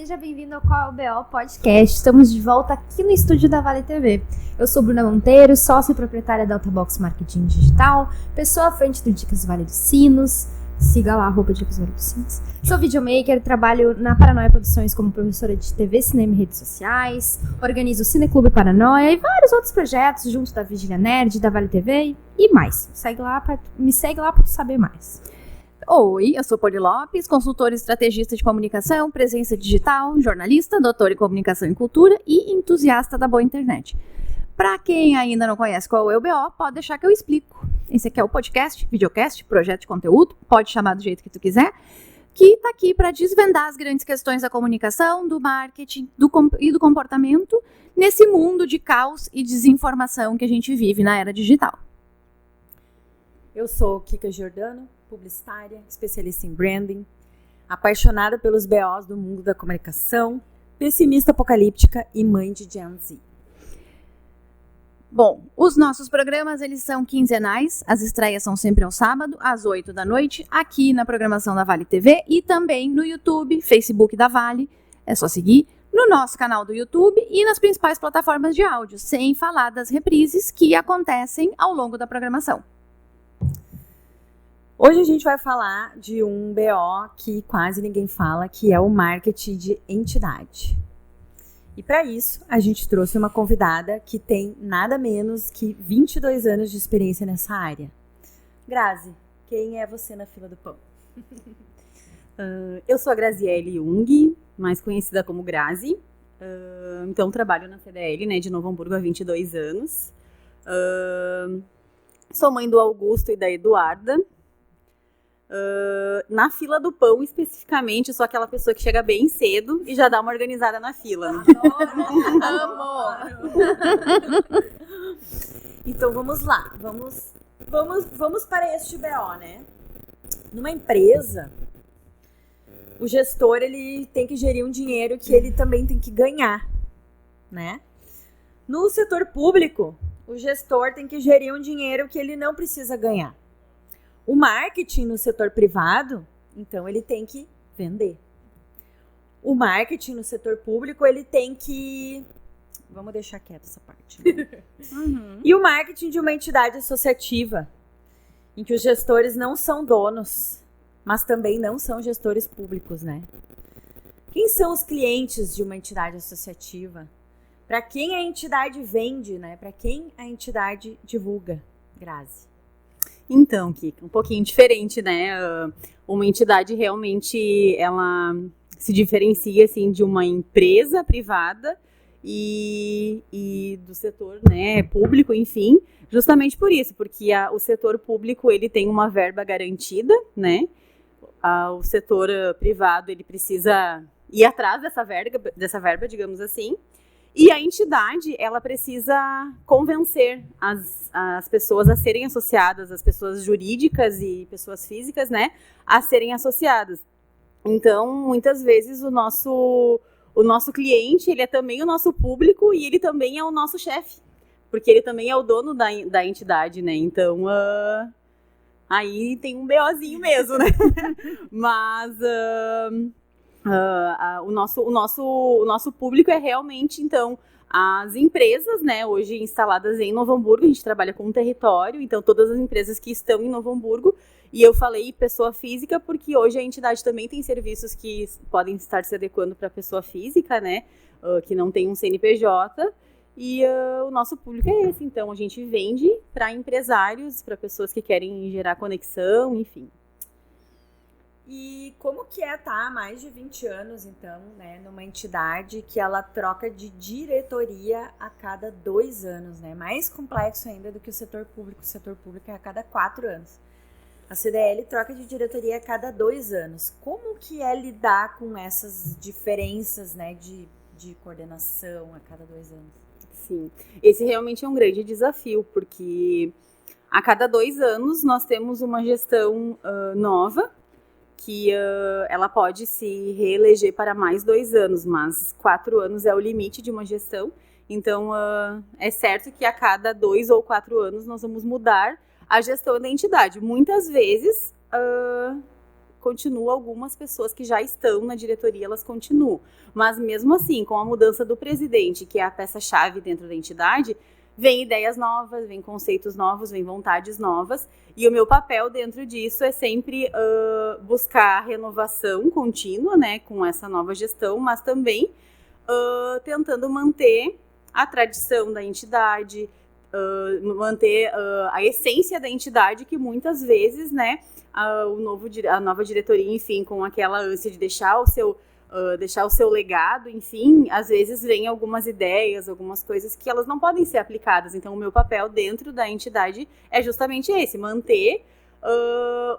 seja bem-vindo ao Qual é o BO Podcast. Estamos de volta aqui no estúdio da Vale TV. Eu sou Bruna Monteiro, sócia e proprietária da Altabox Marketing Digital, pessoa à frente do Dicas Vale dos Sinos. Siga lá, @Dicas Vale dos Sinos. Sou videomaker, trabalho na Paranoia Produções como professora de TV, cinema e redes sociais, organizo o Cineclube Paranoia e vários outros projetos junto da Vigília Nerd, da Vale TV e mais. Me segue lá para saber mais. Oi, eu sou Poli Lopes, consultora e estrategista de comunicação, presença digital, jornalista, doutora em comunicação e cultura e entusiasta da boa internet. Para quem ainda não conhece qual é o BO, pode deixar que eu explico. Esse aqui é o podcast, videocast, projeto de conteúdo, pode chamar do jeito que tu quiser, que está aqui para desvendar as grandes questões da comunicação, do marketing e do comportamento nesse mundo de caos e desinformação que a gente vive na era digital. Eu sou Kika Giordano, publicitária, especialista em branding, apaixonada pelos BOs do mundo da comunicação, pessimista apocalíptica e mãe de Gen Z. Bom, os nossos programas, eles são quinzenais, as estreias são sempre ao sábado, às 8 da noite, aqui na programação da Vale TV e também no YouTube, Facebook da Vale, é só seguir, no nosso canal do YouTube e nas principais plataformas de áudio, sem falar das reprises que acontecem ao longo da programação. Hoje a gente vai falar de um BO que quase ninguém fala, que é o marketing de entidade. E para isso, a gente trouxe uma convidada que tem nada menos que 22 anos de experiência nessa área. Grazi, quem é você na fila do pão? Eu sou a Graziele Jung, mais conhecida como Grazi. Então, trabalho na CDL, de Novo Hamburgo há 22 anos. Sou mãe do Augusto e da Eduarda. Na fila do pão, especificamente, eu sou aquela pessoa que chega bem cedo e já dá uma organizada na fila. Amo! Então vamos lá, vamos para este BO, né? Numa empresa, o gestor ele tem que gerir um dinheiro que ele também tem que ganhar, né? No setor público, o gestor tem que gerir um dinheiro que ele não precisa ganhar. O marketing no setor privado, então, ele tem que vender. O marketing no setor público, ele tem que... Vamos deixar quieto essa parte. Né? E o marketing de uma entidade associativa, em que os gestores não são donos, mas também não são gestores públicos, né? Quem são os clientes de uma entidade associativa? Para quem a entidade vende, né? Para quem a entidade divulga? Grazi. Então, Kika, um pouquinho diferente, né? Uma entidade realmente, ela se diferencia, assim, de uma empresa privada e do setor, né, público, enfim, justamente por isso, porque o setor público, ele tem uma verba garantida, né? O setor privado, ele precisa ir atrás dessa verba, digamos assim. E a entidade, ela precisa convencer as pessoas a serem associadas, as pessoas jurídicas e pessoas físicas, né, a serem associadas. Então, muitas vezes, o nosso cliente, ele é também o nosso público e ele também é o nosso chefe, porque ele também é o dono da entidade, né, então, aí tem um BOzinho mesmo, né, mas... O nosso público é realmente, então, as empresas, né, hoje instaladas em Novo Hamburgo. A gente trabalha com um território, então todas as empresas que estão em Novo Hamburgo, e eu falei pessoa física porque hoje a entidade também tem serviços que podem estar se adequando para pessoa física, né, que não tem um CNPJ, e o nosso público é esse, então a gente vende para empresários, para pessoas que querem gerar conexão, enfim. E como que é estar há mais de 20 anos, então, né, numa entidade que ela troca de diretoria a cada 2 anos, né? Mais complexo ainda do que o setor público. O setor público é a cada 4 anos. A CDL troca de diretoria a cada 2 anos. Como que é lidar com essas diferenças, né, de coordenação a cada 2 anos? Sim, esse realmente é um grande desafio, porque a cada 2 anos nós temos uma gestão nova, que ela pode se reeleger para mais 2 anos, mas 4 anos é o limite de uma gestão. Então, é certo que a cada 2 ou 4 anos nós vamos mudar a gestão da entidade. Muitas vezes, continua algumas pessoas que já estão na diretoria, elas continuam. Mas mesmo assim, com a mudança do presidente, que é a peça-chave dentro da entidade, vem ideias novas, vem conceitos novos, vem vontades novas, e o meu papel dentro disso é sempre buscar renovação contínua, né, com essa nova gestão, mas também tentando manter a tradição da entidade, manter a essência da entidade, que muitas vezes, né, a nova diretoria, enfim, com aquela ânsia de deixar o seu legado, enfim, às vezes vem algumas ideias, algumas coisas que elas não podem ser aplicadas. Então, o meu papel dentro da entidade é justamente esse, manter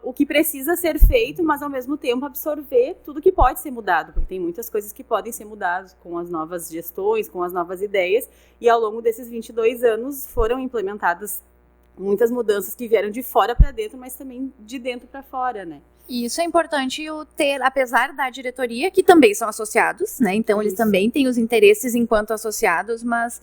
o que precisa ser feito, mas ao mesmo tempo absorver tudo que pode ser mudado, porque tem muitas coisas que podem ser mudadas com as novas gestões, com as novas ideias, e ao longo desses 22 anos foram implementadas muitas mudanças que vieram de fora para dentro, mas também de dentro para fora, né? E isso é importante ter, apesar da diretoria, que também são associados, né? Então, eles também têm os interesses enquanto associados, mas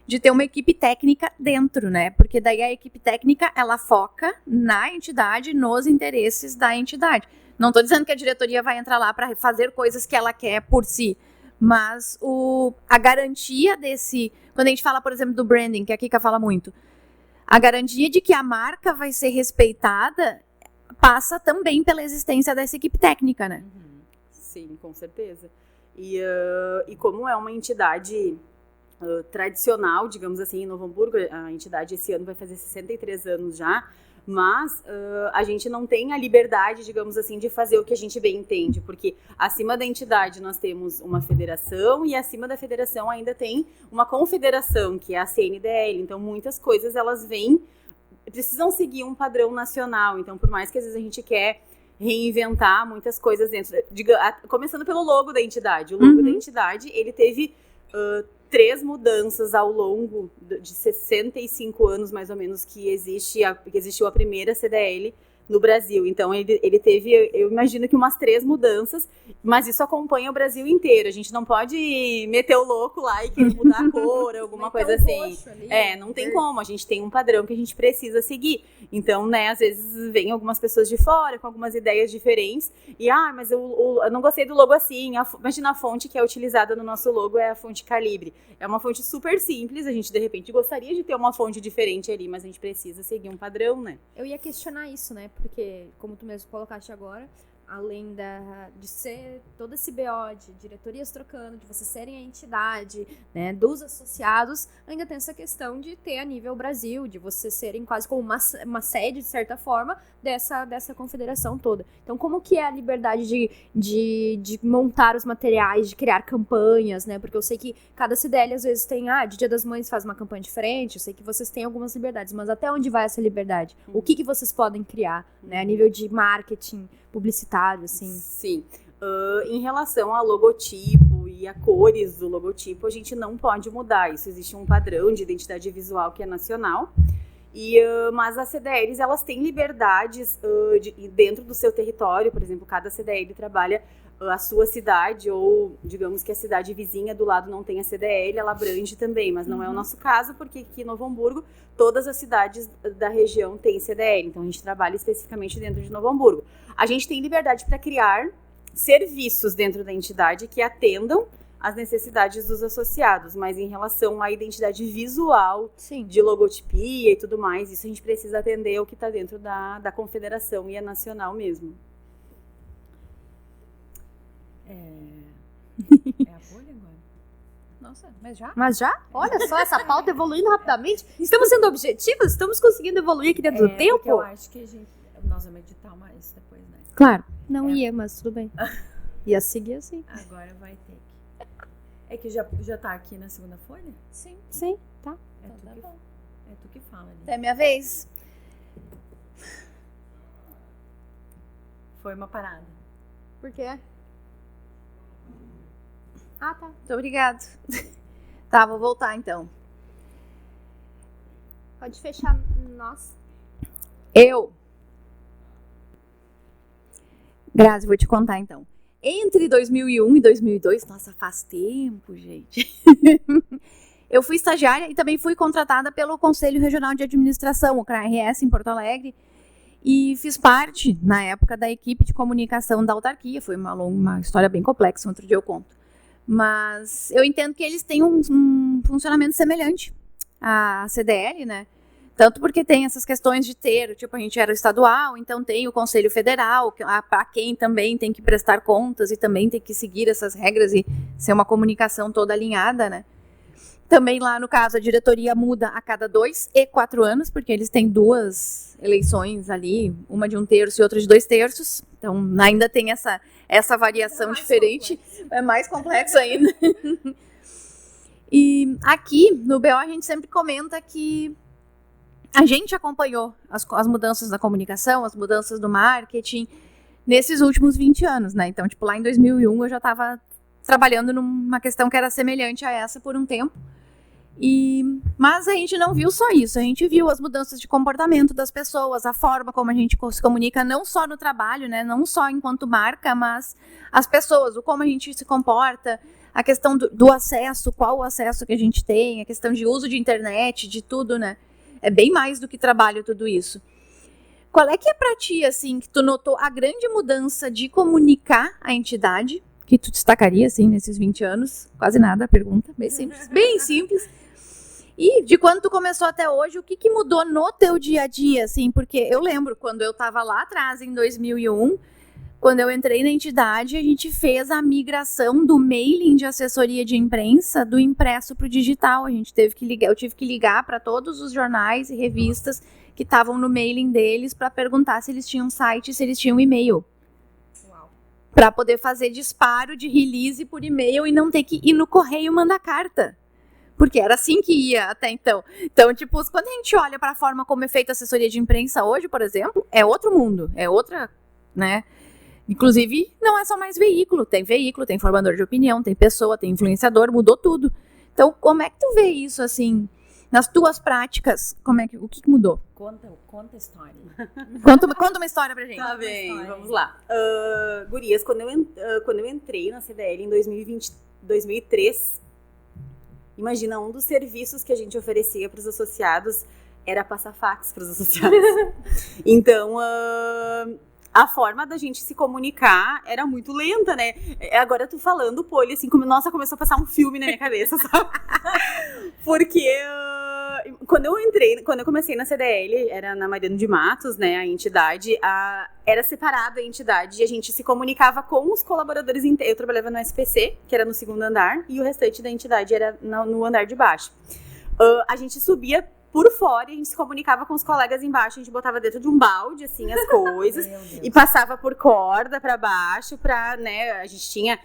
de ter uma equipe técnica dentro, né? Porque daí a equipe técnica, ela foca na entidade, nos interesses da entidade. Não estou dizendo que a diretoria vai entrar lá para fazer coisas que ela quer por si, mas a garantia desse... Quando a gente fala, por exemplo, do branding, que a Kika fala muito, a garantia de que a marca vai ser respeitada passa também pela existência dessa equipe técnica, né? Sim, com certeza. E como é uma entidade tradicional, digamos assim, em Novo Hamburgo, a entidade esse ano vai fazer 63 anos já, mas a gente não tem a liberdade, digamos assim, de fazer o que a gente bem entende, porque acima da entidade nós temos uma federação e acima da federação ainda tem uma confederação, que é a CNDL. Então, muitas coisas elas precisam seguir um padrão nacional. Então, por mais que às vezes a gente quer reinventar muitas coisas dentro, começando pelo logo da entidade. O logo da entidade, ele teve 3 mudanças ao longo de 65 anos, mais ou menos, que existiu a primeira CDL no Brasil. Então, ele teve, eu imagino que umas 3 mudanças, mas isso acompanha o Brasil inteiro. A gente não pode meter o louco lá e querer mudar a cor, alguma coisa assim. Não tem como. A gente tem um padrão que a gente precisa seguir. Então, né, às vezes vem algumas pessoas de fora com algumas ideias diferentes e, mas eu não gostei do logo assim. Imagina a fonte que é utilizada no nosso logo é a fonte Calibre. É uma fonte super simples, a gente, de repente, gostaria de ter uma fonte diferente ali, mas a gente precisa seguir um padrão, né? Eu ia questionar isso, né? Porque, como tu mesmo colocaste agora, além de ser todo esse BO de diretorias trocando, de vocês serem a entidade, né, dos associados, ainda tem essa questão de ter a nível Brasil, de vocês serem quase como uma sede, de certa forma, dessa confederação toda. Então, como que é a liberdade de montar os materiais, de criar campanhas, né? Porque eu sei que cada CDL, às vezes, tem, de Dia das Mães faz uma campanha diferente, eu sei que vocês têm algumas liberdades, mas até onde vai essa liberdade? O que vocês podem criar, né, a nível de marketing, publicitário, assim? Sim. Em relação ao logotipo e a cores do logotipo, a gente não pode mudar. Isso existe um padrão de identidade visual que é nacional. Mas as CDLs, elas têm liberdades dentro do seu território. Por exemplo, cada CDL trabalha a sua cidade, ou digamos que a cidade vizinha do lado não tem a CDL, ela abrange também, mas não é o nosso caso, porque aqui em Novo Hamburgo, todas as cidades da região têm CDL, então a gente trabalha especificamente dentro de Novo Hamburgo. A gente tem liberdade para criar serviços dentro da entidade que atendam às necessidades dos associados, mas em relação à identidade visual, sim, de logotipia e tudo mais, isso a gente precisa atender o que está dentro da confederação e é nacional mesmo. É a bolha agora? Nossa, mas já? Mas já? Olha só, essa pauta evoluindo rapidamente. Estamos sendo objetivos? Estamos conseguindo evoluir aqui dentro do tempo? Eu acho que nós vamos editar mais depois, né? Claro. Não ia, mas tudo bem. Ia seguir assim. Agora vai ter que... É que já tá aqui na segunda folha? Sim. Sim, tá. É tu que fala ali. É minha vez. Foi uma parada. Por quê? Ah, tá. Muito obrigada. Tá, vou voltar então. Pode fechar nós. Grazi, vou te contar então. Entre 2001 e 2002, nossa, faz tempo, gente. Eu fui estagiária e também fui contratada pelo Conselho Regional de Administração, o CRARS, em Porto Alegre. e fiz parte, na época, da equipe de comunicação da autarquia. Foi uma história bem complexa, outro dia eu conto. Mas eu entendo que eles têm um funcionamento semelhante à CDL, né? Tanto porque tem essas questões de ter, tipo, a gente era estadual, então tem o Conselho Federal, para quem também tem que prestar contas e também tem que seguir essas regras e ser uma comunicação toda alinhada, né? Também lá, no caso, a diretoria muda a cada 2 e 4 anos, porque eles têm 2 eleições ali, uma de 1/3 e outra de 2/3. Então, ainda tem essa variação diferente. É mais complexo ainda. E aqui, no BO, a gente sempre comenta que a gente acompanhou as mudanças da comunicação, as mudanças do marketing, nesses últimos 20 anos, né? Então, tipo, lá em 2001, eu já estava trabalhando numa questão que era semelhante a essa por um tempo. Mas a gente não viu só isso, a gente viu as mudanças de comportamento das pessoas, a forma como a gente se comunica, não só no trabalho, né, não só enquanto marca, mas as pessoas, o como a gente se comporta, a questão do acesso, qual o acesso que a gente tem, a questão de uso de internet, de tudo, né, é bem mais do que trabalho tudo isso. Qual é que é pra ti, assim, que tu notou a grande mudança de comunicar a entidade, que tu destacaria, assim, nesses 20 anos? Quase nada, a pergunta, bem simples, bem simples. E de quando tu começou até hoje, o que mudou no teu dia a dia, assim? Porque eu lembro, quando eu estava lá atrás, em 2001, quando eu entrei na entidade, a gente fez a migração do mailing de assessoria de imprensa do impresso para o digital. Eu tive que ligar para todos os jornais e revistas que estavam no mailing deles para perguntar se eles tinham site, se eles tinham e-mail. Para poder fazer disparo de release por e-mail e não ter que ir no correio mandar carta. Porque era assim que ia até então. Então, tipo, quando a gente olha para a forma como é feita a assessoria de imprensa hoje, por exemplo, é outro mundo, é outra, né? Inclusive, não é só mais veículo, tem formador de opinião, tem pessoa, tem influenciador, mudou tudo. Então, como é que tu vê isso, assim, nas tuas práticas? O que mudou? Conta a história. Conta uma história pra gente. Tá bem, vamos lá. Gurias, quando eu entrei na CDL em 2003, imagina, um dos serviços que a gente oferecia para os associados era passar fax para os associados. Então, a forma da gente se comunicar era muito lenta, né? Agora tu falando, Poli, assim, como, nossa, começou a passar um filme na minha cabeça, sabe? Porque quando eu comecei na CDL, era na Mariano de Matos, né, a entidade, era separada a entidade e a gente se comunicava com os colaboradores. Eu trabalhava no SPC, que era no 2º andar, e o restante da entidade era no andar de baixo. A gente subia por fora e a gente se comunicava com os colegas embaixo, a gente botava dentro de um balde, assim, as coisas, e passava por corda para baixo, né, a gente tinha,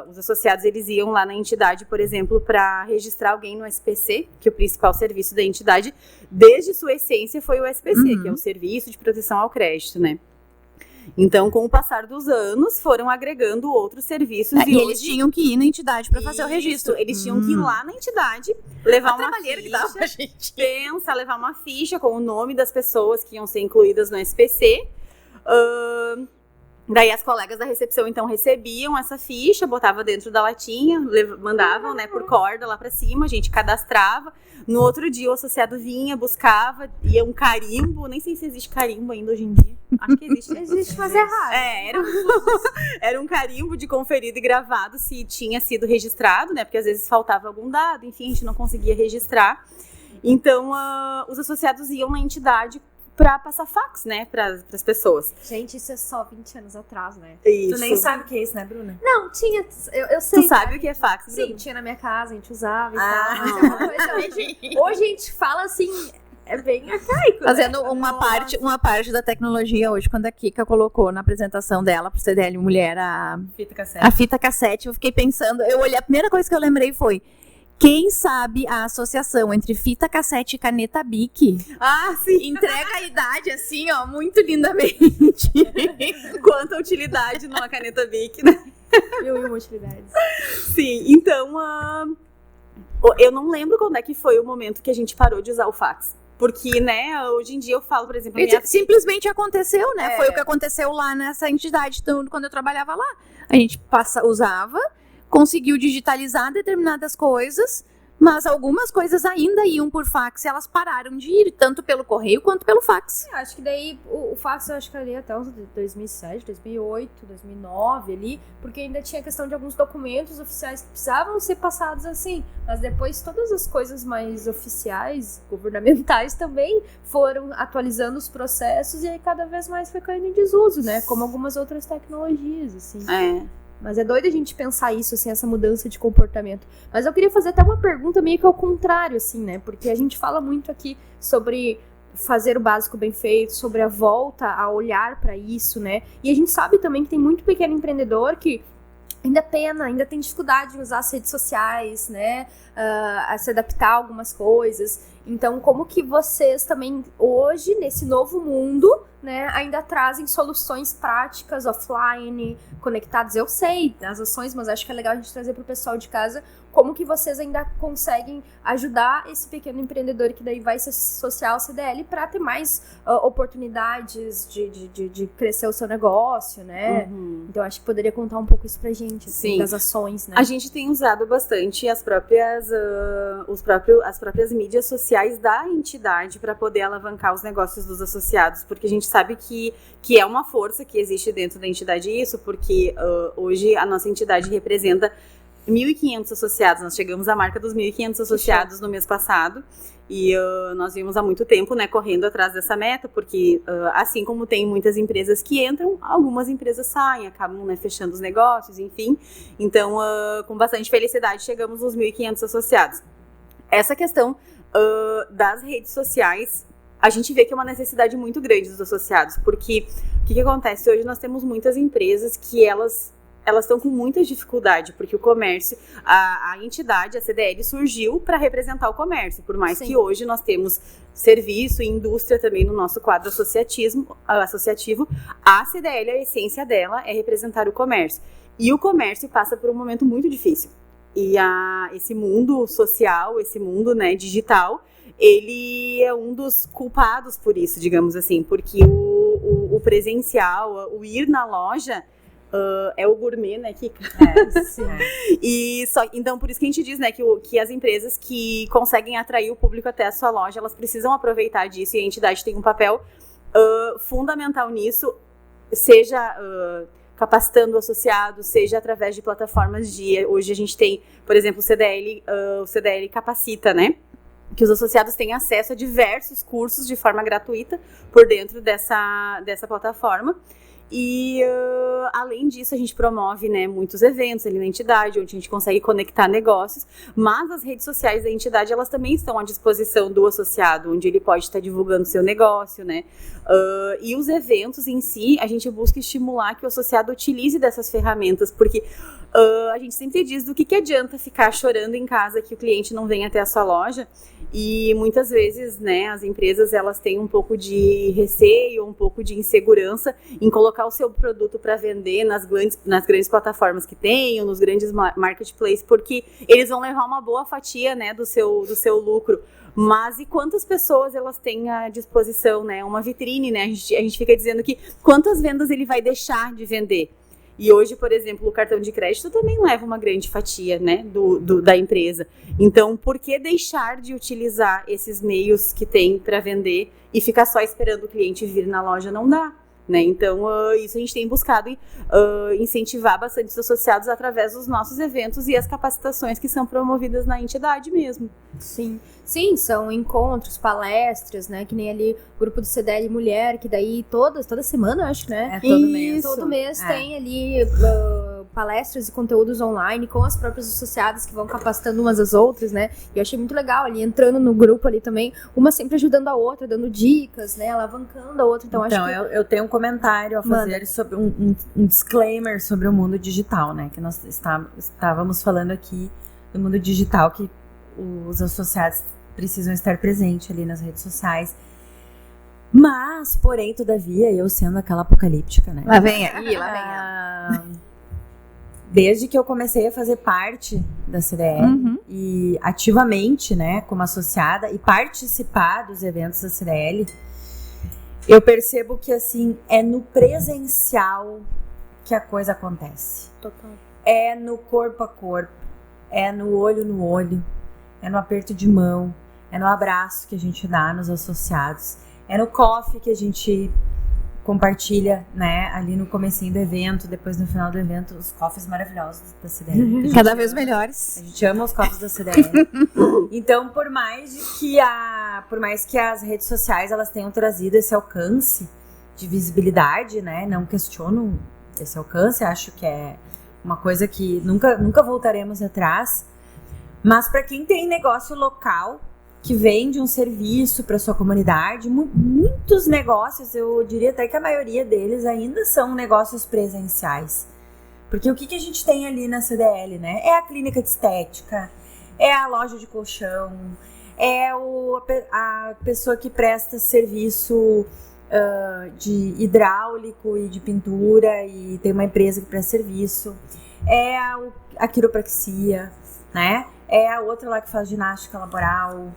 os associados, eles iam lá na entidade, por exemplo, para registrar alguém no SPC, que o principal serviço da entidade, desde sua essência, foi o SPC, que é o Serviço de Proteção ao Crédito, né. Então, com o passar dos anos, foram agregando outros serviços. E eles tinham que ir na entidade para fazer o registro. Eles tinham que ir lá na entidade, levar uma ficha, que dava pra gente. Levar uma ficha com o nome das pessoas que iam ser incluídas no SPC. Daí as colegas da recepção, então, recebiam essa ficha, botava dentro da latinha, mandavam, né, por corda lá pra cima, a gente cadastrava. No outro dia, o associado vinha, buscava, ia um carimbo, nem sei se existe carimbo ainda hoje em dia. Acho que existe. Existe, mas é raro. Era um carimbo de conferido e gravado se tinha sido registrado, né, porque às vezes faltava algum dado, enfim, a gente não conseguia registrar. Então, os associados iam na entidade pra passar fax, né, pras pessoas. Gente, isso é só 20 anos atrás, né? Isso. Tu nem sabe o que é isso, né, Bruna? Não, tinha, eu sei. Tu sabe o que é fax, Bruna? Sim, tinha na minha casa, a gente usava e tal, mas é uma coisa... Hoje a gente fala assim, é bem arcaico, fazendo, né? uma parte da tecnologia hoje, quando a Kika colocou na apresentação dela pro CDL Mulher a fita cassete, eu fiquei pensando, eu olhei, a primeira coisa que eu lembrei foi: quem sabe a associação entre fita cassete e caneta Bic sim. Entrega a idade assim, ó, muito lindamente. Quanta utilidade numa caneta Bic, né? Mil e uma utilidades. Sim, então eu não lembro quando é que foi o momento que a gente parou de usar o fax. Porque, né, hoje em dia eu falo, por exemplo... Simplesmente aconteceu, né? Foi o que aconteceu lá nessa entidade, então, quando eu trabalhava lá. A gente usava... conseguiu digitalizar determinadas coisas, Mas algumas coisas ainda iam por fax e elas pararam de ir, tanto pelo correio quanto pelo fax. Eu acho que daí o fax eu acho que ali até os 2007, 2008, 2009 ali, porque ainda tinha a questão de alguns documentos oficiais que precisavam ser passados assim, mas depois todas as coisas mais oficiais, governamentais também foram atualizando os processos e aí cada vez mais foi caindo em desuso, né, como algumas outras tecnologias, assim. Mas é doido a gente pensar isso, assim, essa mudança de comportamento. Mas eu queria fazer até uma pergunta meio que ao contrário, assim, né? Porque a gente fala muito aqui sobre fazer o básico bem feito, sobre a volta a olhar para isso, né? E a gente sabe também que tem muito pequeno empreendedor que ainda tem dificuldade em usar as redes sociais, né? A se adaptar a algumas coisas. Então, como que vocês também, hoje, nesse novo mundo, né, ainda trazem soluções práticas, offline, conectadas? Eu sei das ações, mas acho que é legal a gente trazer para o pessoal de casa como que vocês ainda conseguem ajudar esse pequeno empreendedor que daí vai se associar ao CDL para ter mais oportunidades de crescer o seu negócio, né? Então, acho que poderia contar um pouco isso pra gente, assim, das ações, né? A gente tem usado bastante as próprias mídias sociais da entidade para poder alavancar os negócios dos associados, porque a gente sabe que é uma força que existe dentro da entidade isso, porque hoje a nossa entidade representa 1.500 associados, nós chegamos à marca dos 1.500 associados no mês passado, e nós vimos há muito tempo, né, correndo atrás dessa meta, porque assim como tem muitas empresas que entram, algumas empresas saem, acabam, né, fechando os negócios, enfim, então com bastante felicidade chegamos aos 1.500 associados. Essa questão das redes sociais, a gente vê que é uma necessidade muito grande dos associados, porque o que acontece? Hoje nós temos muitas empresas que elas estão com muita dificuldade, porque o comércio, a entidade, a CDL, surgiu para representar o comércio, por mais que hoje nós temos serviço e indústria também no nosso quadro associativo, a CDL, a essência dela é representar o comércio. E o comércio passa por um momento muito difícil. E esse mundo social, esse mundo, né, digital, ele é um dos culpados por isso, digamos assim, porque o presencial, o ir na loja, é o gourmet, né, Kika? Sim. Então, por isso que a gente diz, né, que as empresas que conseguem atrair o público até a sua loja, elas precisam aproveitar disso, e a entidade tem um papel fundamental nisso, seja capacitando o associado, seja através de plataformas hoje a gente tem, por exemplo, o CDL Capacita, né? Que os associados têm acesso a diversos cursos de forma gratuita por dentro dessa plataforma. E, além disso, a gente promove, né, muitos eventos ali na entidade, onde a gente consegue conectar negócios, mas as redes sociais da entidade, elas também estão à disposição do associado, onde ele pode estar divulgando seu negócio, né, e os eventos em si, a gente busca estimular que o associado utilize dessas ferramentas, porque a gente sempre diz do que adianta ficar chorando em casa que o cliente não vem até a sua loja, e muitas vezes, né, as empresas, elas têm um pouco de receio, um pouco de insegurança em colocar o seu produto para vender nas grandes plataformas que tem, ou nos grandes marketplaces, porque eles vão levar uma boa fatia, né, do seu lucro. Mas e quantas pessoas elas têm à disposição, né, uma vitrine, né, a gente fica dizendo que quantas vendas ele vai deixar de vender. E hoje, por exemplo, o cartão de crédito também leva uma grande fatia, né, da empresa. Então, por que deixar de utilizar esses meios que tem para vender e ficar só esperando o cliente vir na loja? Não dá, né? Então, isso a gente tem buscado incentivar bastante os associados através dos nossos eventos e as capacitações que são promovidas na entidade mesmo. Sim, são encontros, palestras, né, que nem ali o grupo do CDL Mulher, que daí toda semana, acho, né? Todo mês tem ali palestras e conteúdos online com as próprias associadas que vão capacitando umas às outras, né? E eu achei muito legal ali, entrando no grupo ali também, uma sempre ajudando a outra, dando dicas, né, alavancando a outra. Então acho que... eu tenho um comentário a fazer sobre um disclaimer sobre o mundo digital, né? Que nós estávamos falando aqui do mundo digital, que os associados precisam estar presentes ali nas redes sociais. Mas, porém, todavia, eu sendo aquela apocalíptica, né? Lá vem ela. Desde que eu comecei a fazer parte da CDL e ativamente, né, como associada e participar dos eventos da CDL, eu percebo que, assim, é no presencial que a coisa acontece. Total. É no corpo a corpo, é no olho, é no aperto de mão, é no abraço que a gente dá nos associados, é no coffee que a gente compartilha, né, ali no comecinho do evento, depois no final do evento, os coffees maravilhosos da CDL. Cada vez melhores. A gente ama os coffees da CDL. Então, por mais que as redes sociais elas tenham trazido esse alcance de visibilidade, né, não questiono esse alcance, acho que é uma coisa que nunca voltaremos atrás, mas para quem tem negócio local, que vende um serviço para sua comunidade, muitos negócios, eu diria até que a maioria deles ainda são negócios presenciais. Porque o que a gente tem ali na CDL, né? É a clínica de estética, é a loja de colchão, é a pessoa que presta serviço de hidráulico e de pintura e tem uma empresa que presta serviço, é a quiropraxia, né? É a outra lá que faz ginástica laboral.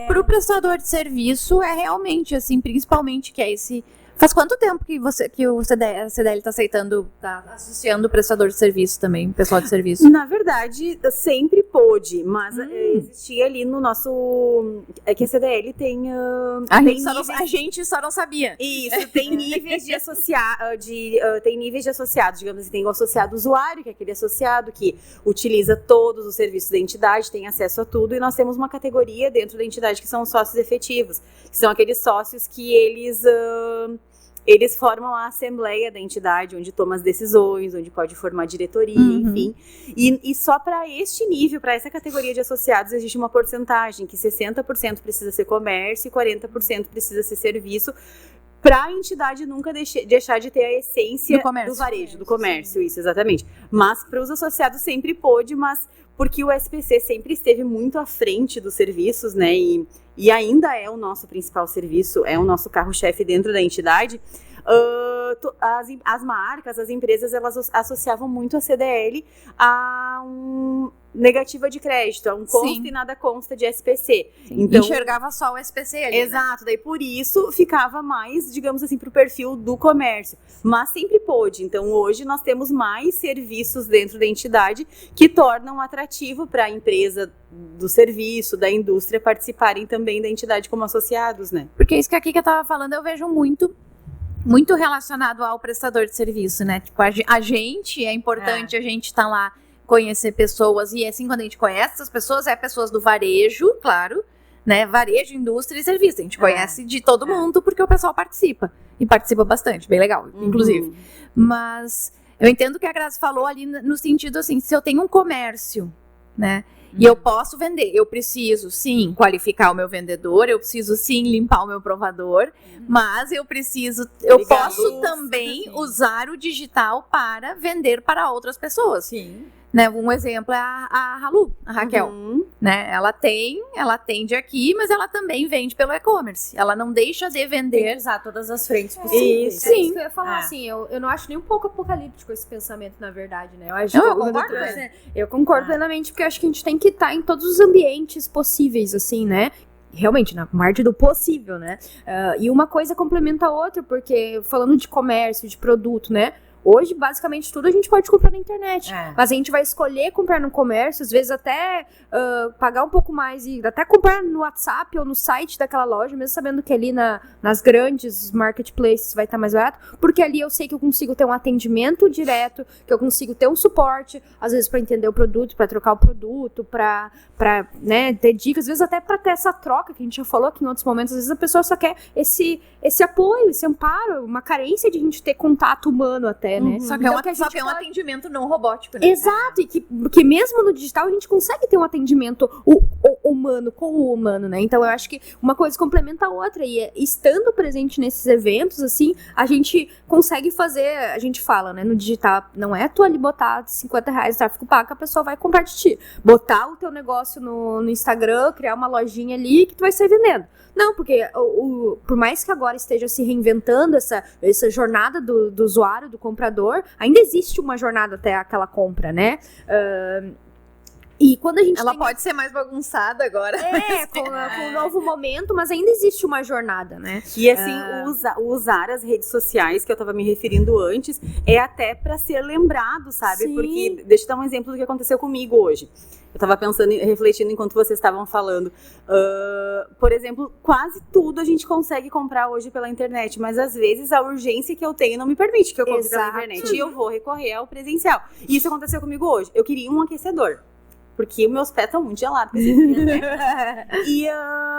Pro prestador de serviço é realmente, assim, principalmente que é esse... Faz quanto tempo que a CDL está aceitando, tá associando o prestador de serviço também, pessoal de serviço? Na verdade, sempre pôde, mas existia ali no nosso... É que a CDL tem... A gente só não sabia. Isso, tem níveis de tem níveis de associados, digamos assim, tem o associado usuário, que é aquele associado que utiliza todos os serviços da entidade, tem acesso a tudo, e nós temos uma categoria dentro da entidade que são os sócios efetivos, que são aqueles sócios que eles formam a assembleia da entidade, onde toma as decisões, onde pode formar diretoria, enfim. E só para este nível, para essa categoria de associados, existe uma porcentagem, que 60% precisa ser comércio e 40% precisa ser serviço, para a entidade nunca deixar de ter a essência do varejo, do comércio, isso, exatamente. Mas para os associados sempre pôde, mas porque o SPC sempre esteve muito à frente dos serviços, né, e ainda é o nosso principal serviço, é o nosso carro-chefe dentro da entidade. As marcas, as empresas, elas associavam muito a CDL a negativa de crédito, a um consta e nada consta de SPC. Então, enxergava só o SPC ali, exato, daí por isso ficava mais, digamos assim, pro perfil do comércio, mas sempre pôde. Então hoje nós temos mais serviços dentro da entidade que tornam atrativo para a empresa do serviço, da indústria participarem também da entidade como associados, né? Porque isso que a Kika estava falando, eu vejo muito relacionado ao prestador de serviço, né? Tipo, a gente, é importante a gente estar lá, conhecer pessoas, e assim, quando a gente conhece essas pessoas, pessoas do varejo, claro, né? Varejo, indústria e serviço. A gente conhece de todo mundo, porque o pessoal participa. E participa bastante, bem legal, inclusive. Mas eu entendo o que a Grazi falou ali no sentido, assim, se eu tenho um comércio, né? E eu posso vender, eu preciso sim qualificar o meu vendedor, eu preciso sim limpar o meu provador, mas eu posso também usar o digital para vender para outras pessoas. Sim. Né, um exemplo é a Halu, a Raquel, né? Ela atende aqui, mas ela também vende pelo e-commerce. Ela não deixa de vender. Tem que usar todas as frentes possíveis. Sim. É isso que eu ia falar, assim, eu não acho nem um pouco apocalíptico esse pensamento, na verdade, né? Eu concordo plenamente, porque eu acho que a gente tem que estar em todos os ambientes possíveis, assim, né? Realmente, na margem do possível, né? E uma coisa complementa a outra, porque falando de comércio, de produto, né? Hoje, basicamente, tudo a gente pode comprar na internet. Mas a gente vai escolher comprar no comércio, às vezes até pagar um pouco mais e até comprar no WhatsApp ou no site daquela loja, mesmo sabendo que ali nas grandes marketplaces vai estar mais barato, porque ali eu sei que eu consigo ter um atendimento direto, que eu consigo ter um suporte, às vezes para entender o produto, para trocar o produto, para né, ter dicas, às vezes até para ter essa troca que a gente já falou aqui em outros momentos. Às vezes a pessoa só quer esse apoio, esse amparo, uma carência de a gente ter contato humano até, né? Só que é um atendimento não robótico, né? Exato, e que mesmo no digital a gente consegue ter um atendimento humano com o humano, né? Então eu acho que uma coisa complementa a outra, e estando presente nesses eventos, assim, a gente consegue fazer, a gente fala, né, no digital, não é tu ali botar R$50 de tráfego pago que a pessoa vai comprar de ti. Botar o teu negócio no Instagram, criar uma lojinha ali que tu vai sair vendendo. Não, porque por mais que agora esteja se reinventando essa jornada do usuário, do comprador, ainda existe uma jornada até aquela compra, né? E quando a gente Ela tem... pode ser mais bagunçada agora. com um novo momento, mas ainda existe uma jornada, né? E assim, usar as redes sociais, que eu tava me referindo antes, é até pra ser lembrado, sabe? Sim. Porque, deixa eu dar um exemplo do que aconteceu comigo hoje. Eu tava pensando, refletindo enquanto vocês estavam falando. Por exemplo, quase tudo a gente consegue comprar hoje pela internet, mas às vezes a urgência que eu tenho não me permite que eu compre pela internet. E eu vou recorrer ao presencial. E isso aconteceu comigo hoje. Eu queria um aquecedor. Porque meus pés estão muito gelados com esse frio, né?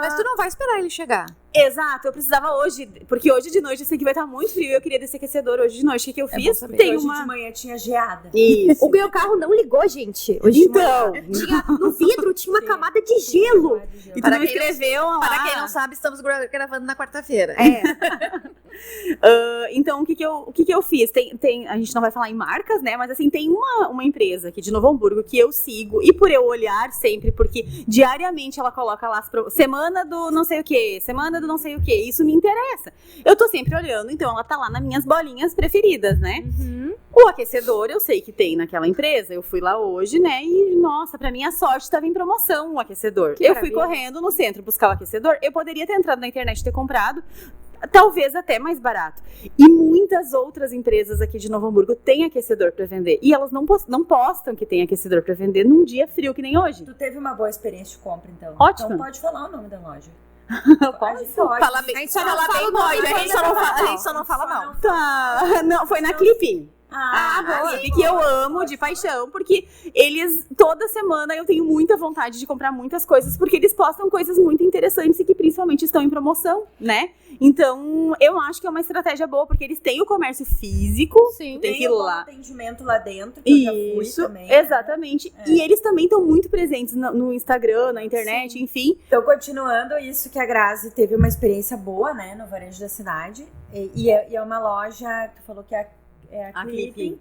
Mas tu não vai esperar ele chegar. Exato, eu precisava hoje, porque hoje de noite eu sei que vai estar muito frio e eu queria desse aquecedor hoje de noite. O que eu fiz? Tem hoje de manhã tinha geada. Isso. O meu carro não ligou, gente. Hoje Então. no vidro tinha uma camada de gelo. E tu Para não quem escreveu lá. Para quem não sabe, estamos gravando na quarta-feira. Então, o que eu fiz? A gente não vai falar em marcas, né? Mas assim, tem uma empresa aqui de Novo Hamburgo que eu sigo, e por eu olhar sempre, porque diariamente ela coloca lá semana do não sei o que, semana do não sei o que, isso me interessa. Eu tô sempre olhando, então ela tá lá nas minhas bolinhas preferidas, né? O aquecedor eu sei que tem naquela empresa, eu fui lá hoje, né? E nossa, pra minha sorte tava em promoção o aquecedor. Eu fui correndo no centro buscar o aquecedor, eu poderia ter entrado na internet e ter comprado, talvez até mais barato. E muitas outras empresas aqui de Novo Hamburgo têm aquecedor para vender. E elas não postam que tem aquecedor para vender num dia frio que nem hoje. Tu teve uma boa experiência de compra, então. Ótimo. Então pode falar o nome da loja. Pode. Fala bem, A gente só não fala fala bem, o nome, pode. A gente só não fala mal. Tá. Não, foi na Clipping. boa. Que eu amo de paixão, porque eles, toda semana eu tenho muita vontade de comprar muitas coisas, porque eles postam coisas muito interessantes e que principalmente estão em promoção, né? Então, eu acho que é uma estratégia boa, porque eles têm o comércio físico, Sim. tem que ir um lá. atendimento lá dentro, que eu já fui Isso, também. Né? exatamente. E eles também estão muito presentes no Instagram, na internet, enfim. Então, continuando isso, que a Grazi teve uma experiência boa, né, no varejo da cidade. E é uma loja, tu falou que é a Clipping.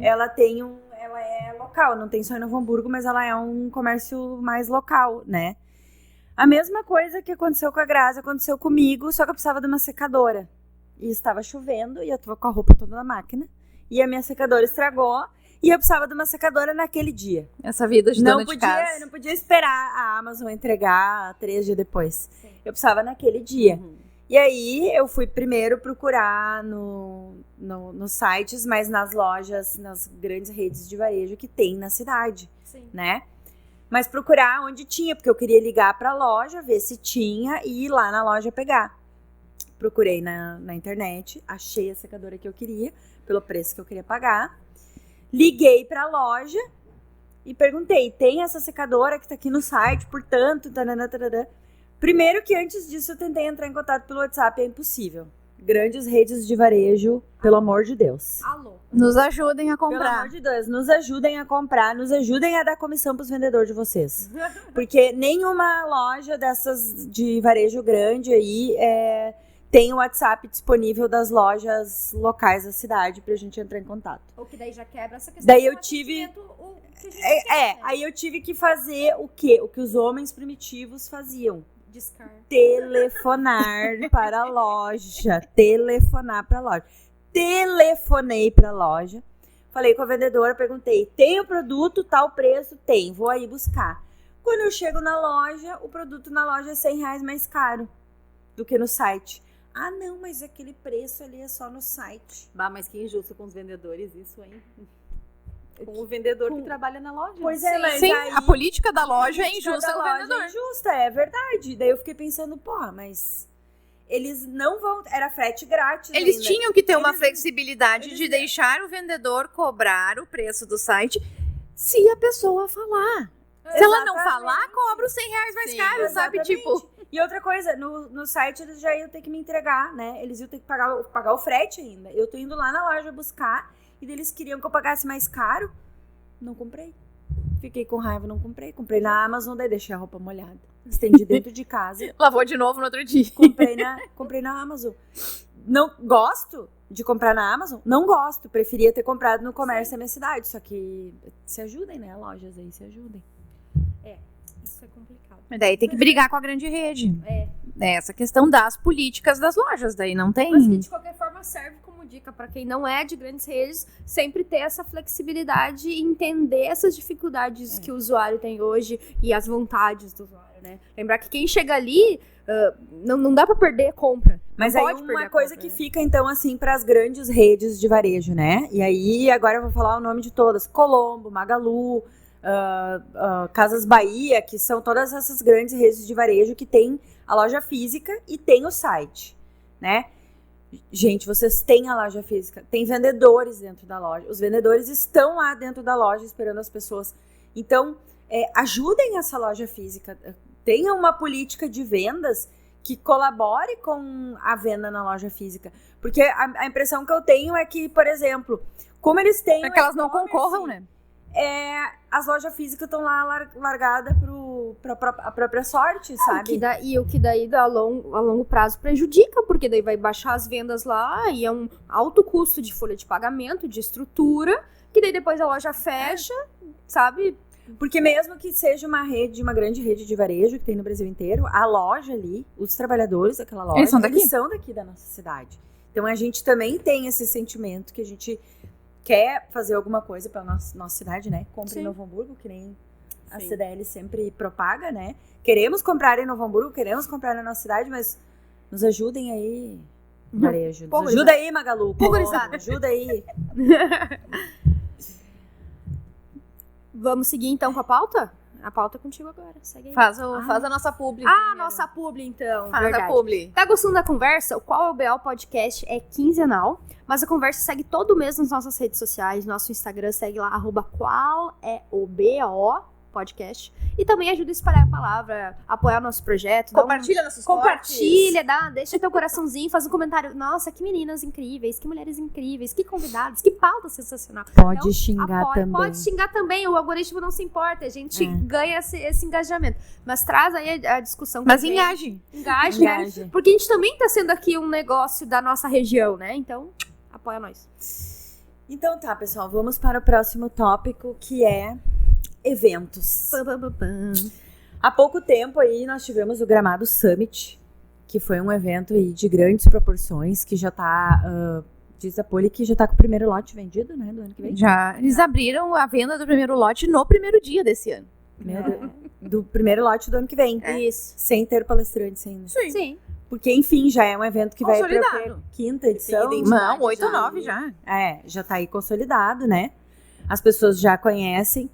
Ela é local, não tem só em Novo Hamburgo, mas ela é um comércio mais local, né? A mesma coisa que aconteceu com a Grazi, aconteceu comigo, só que eu precisava de uma secadora. E estava chovendo, e eu tava com a roupa toda na máquina, e a minha secadora estragou, e eu precisava de uma secadora naquele dia. Essa vida de dona de casa. Não podia esperar a Amazon entregar 3 dias depois. Sim. Eu precisava naquele dia. E aí, eu fui primeiro procurar nos sites, mas nas lojas, nas grandes redes de varejo que tem na cidade, né? Mas procurar onde tinha, porque eu queria ligar para a loja, ver se tinha e ir lá na loja pegar. Procurei na internet, achei a secadora que eu queria, pelo preço que eu queria pagar. Liguei para a loja e perguntei, tem essa secadora que tá aqui no site, portanto, tarará. Primeiro que antes disso eu tentei entrar em contato pelo WhatsApp, é impossível. Grandes redes de varejo, pelo amor de Deus. Alô. Nos ajudem a Pelo comprar. amor de Deus, nos ajudem a comprar, nos ajudem a dar comissão pros vendedores de vocês. Porque nenhuma loja dessas de varejo grande aí tem o WhatsApp disponível das lojas locais da cidade pra gente entrar em contato. Ou que daí já quebra essa questão. Daí eu tive... Aí eu tive que fazer o quê? O que os homens primitivos faziam. Telefonar para a loja. Telefonar para a loja. Telefonei para a loja. Falei com a vendedora, perguntei, tem o produto, tal preço? Tem, vou aí buscar. Quando eu chego na loja, o produto na loja é R$100 mais caro do que no site. Ah, não, mas aquele preço ali é só no site. Bah, mas que injusto com os vendedores isso, hein? Com o vendedor que trabalha na loja. Pois é, mas Sim, aí, a política da loja é injusta com o vendedor. É injusta, é verdade. Daí eu fiquei pensando, pô, mas eles não vão... Era frete grátis Eles ainda. tinham que ter uma flexibilidade de deixar o vendedor cobrar o preço do site se a pessoa falar. Se ela não falar, cobra os R$100 mais caro, sabe? Exatamente. Tipo... E outra coisa, no site eles já iam ter que me entregar, né? Eles iam ter que pagar o frete ainda. Eu tô indo lá na loja buscar e eles queriam que eu pagasse mais caro. Não comprei. Fiquei com raiva, não comprei. Comprei na Amazon, daí deixei a roupa molhada. Estendi dentro de casa. Lavou de novo no outro dia. Comprei na Amazon. Não gosto de comprar na Amazon? Não gosto. Preferia ter comprado no comércio da minha cidade. Só que se ajudem, né? Lojas aí, se ajudem. Isso é complicado. Mas daí tem que brigar com a grande rede. É essa questão das políticas das lojas, daí não tem... Mas que de qualquer forma serve como dica para quem não é de grandes redes, sempre ter essa flexibilidade e entender essas dificuldades que o usuário tem hoje e as vontades do usuário, né? Lembrar que quem chega ali, não dá para perder a compra. Mas não aí pode perder uma a coisa compra, que né? fica, então, assim, para as grandes redes de varejo, né? E aí, agora eu vou falar o nome de todas. Colombo, Magalu, Casas Bahia, que são todas essas grandes redes de varejo que tem a loja física e tem o site, né? Gente, vocês têm a loja física, tem vendedores dentro da loja, os vendedores estão lá dentro da loja esperando as pessoas. Então, ajudem essa loja física, tenham uma política de vendas que colabore com a venda na loja física. Porque a impressão que eu tenho é que, por exemplo, como eles têm... Para que elas não concorram, né? As lojas físicas estão lá largadas para a própria sorte, sabe? O que daí a longo prazo prejudica, porque daí vai baixar as vendas lá e é um alto custo de folha de pagamento, de estrutura, que daí depois a loja fecha, sabe? Porque mesmo que seja uma grande rede de varejo que tem no Brasil inteiro, a loja ali, os trabalhos daquela loja, eles são daqui da nossa cidade. Então a gente também tem esse sentimento que a gente quer fazer alguma coisa para nossa cidade, né? Compre em Novo Hamburgo, que nem a CDL sempre propaga, né? Queremos comprar em Novo Hamburgo, queremos comprar na nossa cidade, mas nos ajudem aí, varejo. Nos ajuda aí, Magalu. Pulverizada. Ajuda aí. Vamos seguir então com a pauta? A pauta é contigo agora, segue aí. Faz a nossa publi. Nossa publi então, Faz verdade. a publi. Tá gostando da conversa? O Qual é o BO Podcast é quinzenal, mas a conversa segue todo mês nas nossas redes sociais. Nosso Instagram segue lá, @qual é o BO Podcast. E também ajuda a espalhar a palavra, apoiar o nosso projeto. Compartilha nossos Compartilha, deixa teu coraçãozinho, faz um comentário. Nossa, que meninas incríveis, que mulheres incríveis, que convidados, que pauta sensacional. Pode xingar apoia, também. Pode xingar também, o algoritmo não se importa, a gente ganha esse engajamento. Mas traz aí a discussão. Mas engaje. Engaje, né? Porque a gente também tá sendo aqui um negócio da nossa região, né? Então, apoia nós. Então tá, pessoal, vamos para o próximo tópico, que é eventos. Há pouco tempo aí nós tivemos o Gramado Summit, que foi um evento aí de grandes proporções, que já tá, diz a Poli que já tá com o primeiro lote vendido, né, do ano que vem. Já, eles abriram a venda do primeiro lote no primeiro dia desse ano. Do primeiro lote do ano que vem. Isso. Sem ter palestrantes ainda. Sim. Porque, enfim, já é um evento que vai pra Consolidado. quinta edição. Não, 8 ou 9 já. Já tá aí consolidado, né? As pessoas já conhecem.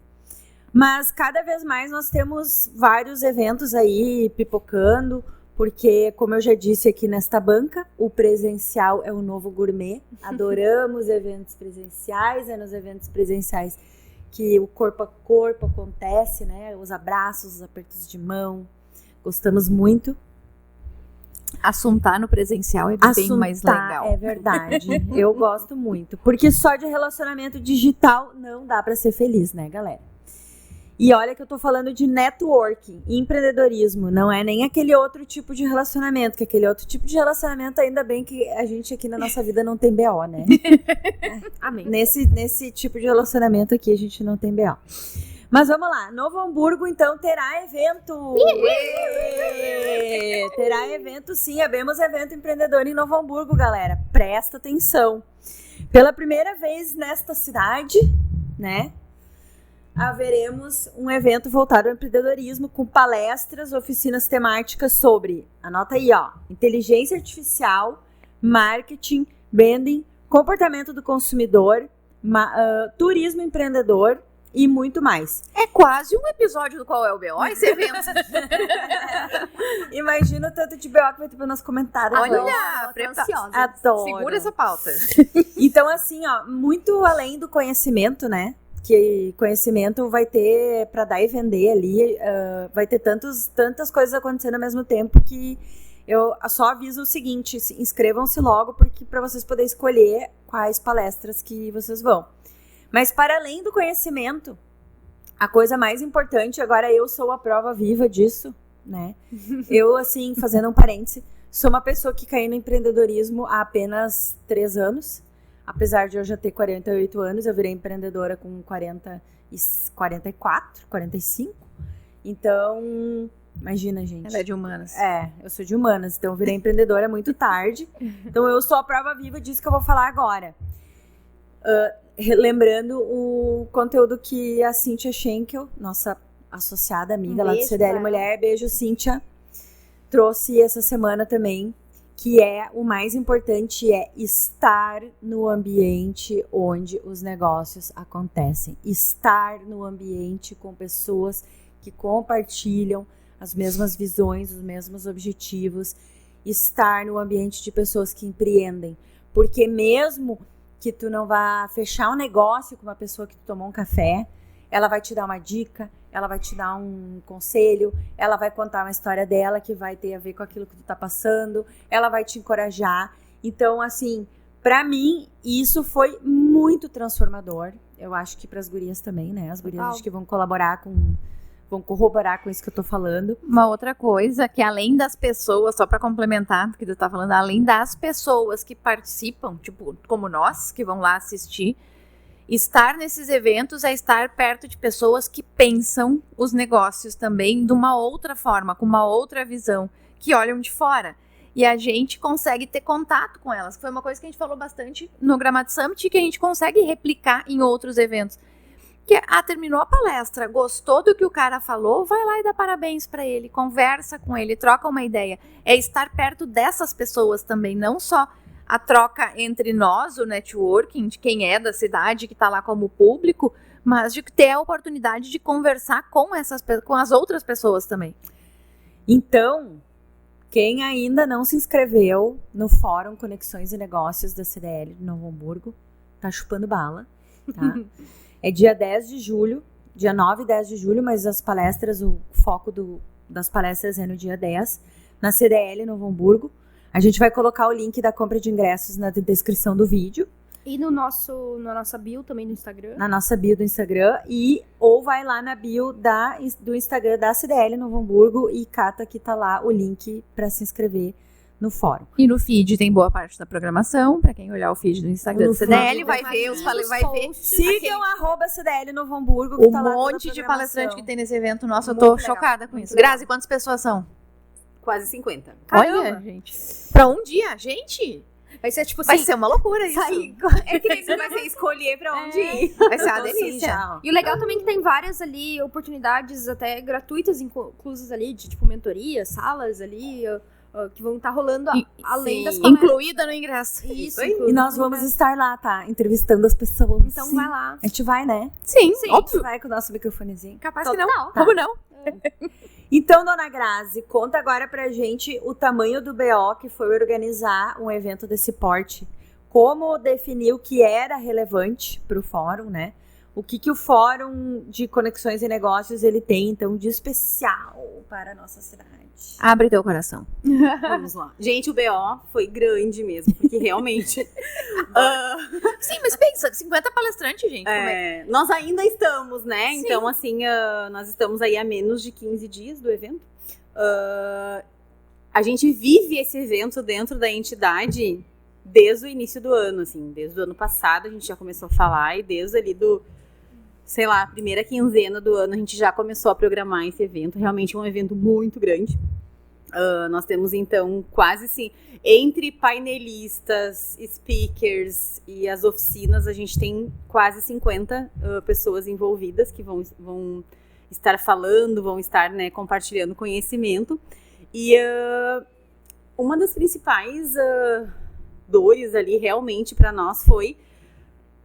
Mas cada vez mais nós temos vários eventos aí pipocando, porque, como eu já disse aqui nesta banca, o presencial é o novo gourmet. Adoramos eventos presenciais, é nos eventos presenciais que o corpo a corpo acontece, né? Os abraços, os apertos de mão. Gostamos muito. Assuntar no presencial é bem mais legal. É verdade. Eu gosto muito. Porque só de relacionamento digital não dá pra ser feliz, né, galera? E olha que eu tô falando de networking, empreendedorismo, não é nem aquele outro tipo de relacionamento, que aquele outro tipo de relacionamento, ainda bem que a gente aqui na nossa vida não tem BO, né? Amém. Nesse tipo de relacionamento aqui a gente não tem BO. Mas vamos lá, Novo Hamburgo então terá evento! Terá evento sim, abrimos evento empreendedor em Novo Hamburgo, galera, presta atenção. Pela primeira vez nesta cidade, né? Haveremos um evento voltado ao empreendedorismo com palestras, oficinas temáticas sobre, anota aí, ó, inteligência artificial, marketing, branding, comportamento do consumidor, turismo empreendedor e muito mais. É quase um episódio do Qual é o BO, esse evento. Imagina o tanto de BO que vai ter para nos comentários. Olha, ansiosa. Adoro. Segura essa pauta. Então, assim, ó, muito além do conhecimento, né? Que conhecimento vai ter para dar e vender ali, vai ter tantas coisas acontecendo ao mesmo tempo que eu só aviso o seguinte, inscrevam-se logo porque para vocês poderem escolher quais palestras que vocês vão. Mas para além do conhecimento, a coisa mais importante, agora eu sou a prova viva disso, né? Eu, assim, fazendo um parêntese, sou uma pessoa que caiu no empreendedorismo há apenas 3 anos. Apesar de eu já ter 48 anos, eu virei empreendedora com 44, 45. Então, Imagina, gente. Ela é de humanas. Eu sou de humanas, então eu virei empreendedora muito tarde. Então eu sou a prova viva disso que eu vou falar agora. Lembrando o conteúdo que a Cíntia Schenkel, nossa associada amiga lá do CDL Mulher, beijo Cíntia, trouxe essa semana também, que é o mais importante, é estar no ambiente onde os negócios acontecem. Estar no ambiente com pessoas que compartilham as mesmas visões, os mesmos objetivos. Estar no ambiente de pessoas que empreendem. Porque mesmo que tu não vá fechar um negócio com uma pessoa que tu tomou um café, ela vai te dar uma dica, ela vai te dar um conselho, ela vai contar uma história dela que vai ter a ver com aquilo que tu tá passando, ela vai te encorajar. Então, assim, pra mim, isso foi muito transformador. Eu acho que pras gurias também, né? As gurias acho que vão corroborar com isso que eu tô falando. Uma outra coisa que além das pessoas, só para complementar o que tu tá falando, além das pessoas que participam, tipo, como nós, que vão lá assistir, estar nesses eventos é estar perto de pessoas que pensam os negócios também de uma outra forma, com uma outra visão, que olham de fora. E a gente consegue ter contato com elas. Foi uma coisa que a gente falou bastante no Gramado Summit, que a gente consegue replicar em outros eventos. Que terminou a palestra, gostou do que o cara falou, vai lá e dá parabéns para ele, conversa com ele, troca uma ideia. É estar perto dessas pessoas também, não só a troca entre nós, o networking, de quem é da cidade, que está lá como público, mas de ter a oportunidade de conversar com as outras pessoas também. Então, quem ainda não se inscreveu no Fórum Conexões e Negócios da CDL de Novo Hamburgo, tá chupando bala, tá? É dia 10 de julho, dia 9 e 10 de julho, mas as palestras, o foco das palestras é no dia 10, na CDL Novo Hamburgo. A gente vai colocar o link da compra de ingressos na descrição do vídeo. E na nossa bio também no Instagram. Na nossa bio do Instagram. Ou vai lá na bio do Instagram da CDL Novo Hamburgo e cata que tá lá o link para se inscrever no fórum. E no feed tem boa parte da programação. Para quem olhar o feed do Instagram do CDL, vai ver Sigam @CDL Novo Hamburgo. Que um tá lá monte de palestrante que tem nesse evento. Nossa, eu muito tô legal, chocada com isso. Grazi, quantas pessoas são? Quase 50. Olha, gente. Pra um dia, gente. Vai ser tipo Vai ser uma loucura isso. É que nem você vai escolher pra onde ir. Vai ser uma delícia. E o legal também é que tem várias ali oportunidades até gratuitas inclusas ali, de tipo mentoria, salas ali, que vão estar rolando além das palestras. Incluída no ingresso. Isso. E nós vamos estar lá, tá? Entrevistando as pessoas. Então Sim. vai lá. A gente vai, né? Sim, A gente óbvio. vai com o nosso microfonezinho. Capaz que não. Total. Como não? Então, dona Grazi, conta agora pra gente o tamanho do BO que foi organizar um evento desse porte. Como definir o que era relevante pro fórum, né? O que o Fórum de Conexões e Negócios ele tem, então, de especial para a nossa cidade. Abre teu coração. Vamos lá. Gente, o BO foi grande mesmo, porque realmente... Sim, mas pensa, 50 palestrantes, gente. Nós ainda estamos, né? Sim. Então, assim, nós estamos aí há menos de 15 dias do evento. A gente vive esse evento dentro da entidade desde o início do ano, assim. Desde o ano passado a gente já começou a falar e desde ali a primeira quinzena do ano a gente já começou a programar esse evento. Realmente é um evento muito grande. Nós temos, então, quase assim, entre painelistas, speakers e as oficinas, a gente tem quase 50 pessoas envolvidas que vão estar falando, vão estar, né, compartilhando conhecimento. E uma das principais dores ali, realmente, para nós foi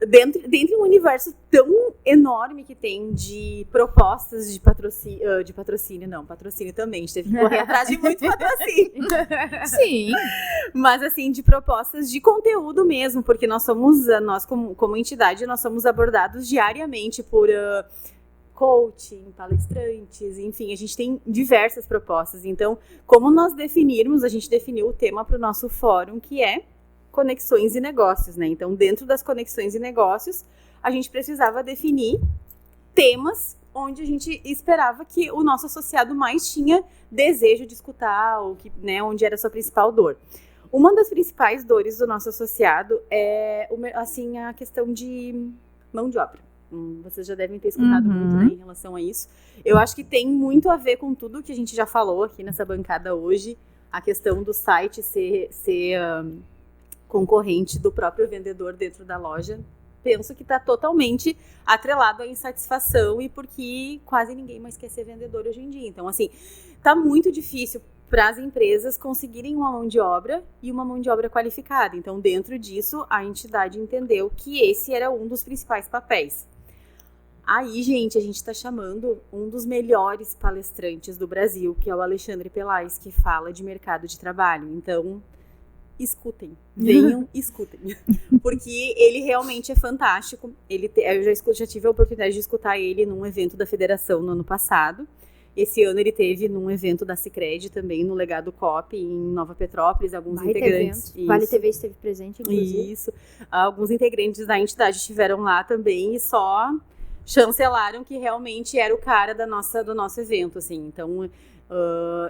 dentro de um universo tão enorme que tem de propostas de patrocínio, patrocínio também, a gente teve que correr atrás de muito patrocínio. Sim. Mas assim, de propostas de conteúdo mesmo, porque nós como entidade, nós somos abordados diariamente por coaching, palestrantes, enfim, a gente tem diversas propostas. Então, como nós definirmos, a gente definiu o tema para o nosso fórum, que é conexões e negócios, né? Então, dentro das conexões e negócios, a gente precisava definir temas onde a gente esperava que o nosso associado mais tinha desejo de escutar, ou que, né, onde era a sua principal dor. Uma das principais dores do nosso associado é, assim, a questão de mão de obra. Vocês já devem ter escutado muito, né, em relação a isso. Eu acho que tem muito a ver com tudo que a gente já falou aqui nessa bancada hoje, a questão do site ser concorrente do próprio vendedor dentro da loja. Penso que está totalmente atrelado à insatisfação e porque quase ninguém mais quer ser vendedor hoje em dia. Então, assim, está muito difícil para as empresas conseguirem uma mão de obra e uma mão de obra qualificada. Então, dentro disso, a entidade entendeu que esse era um dos principais papéis. Aí, gente, a gente está chamando um dos melhores palestrantes do Brasil, que é o Alexandre Pelais, que fala de mercado de trabalho. Então, escutem, venham, escutem. Porque ele realmente é fantástico. Eu já tive a oportunidade de escutar ele num evento da Federação no ano passado. Esse ano ele teve num evento da Sicredi também, no Legado Cop, em Nova Petrópolis, alguns integrantes. Vale TV esteve presente, inclusive. Isso. Alguns integrantes da entidade estiveram lá também e só chancelaram que realmente era o cara do nosso evento, assim. Então,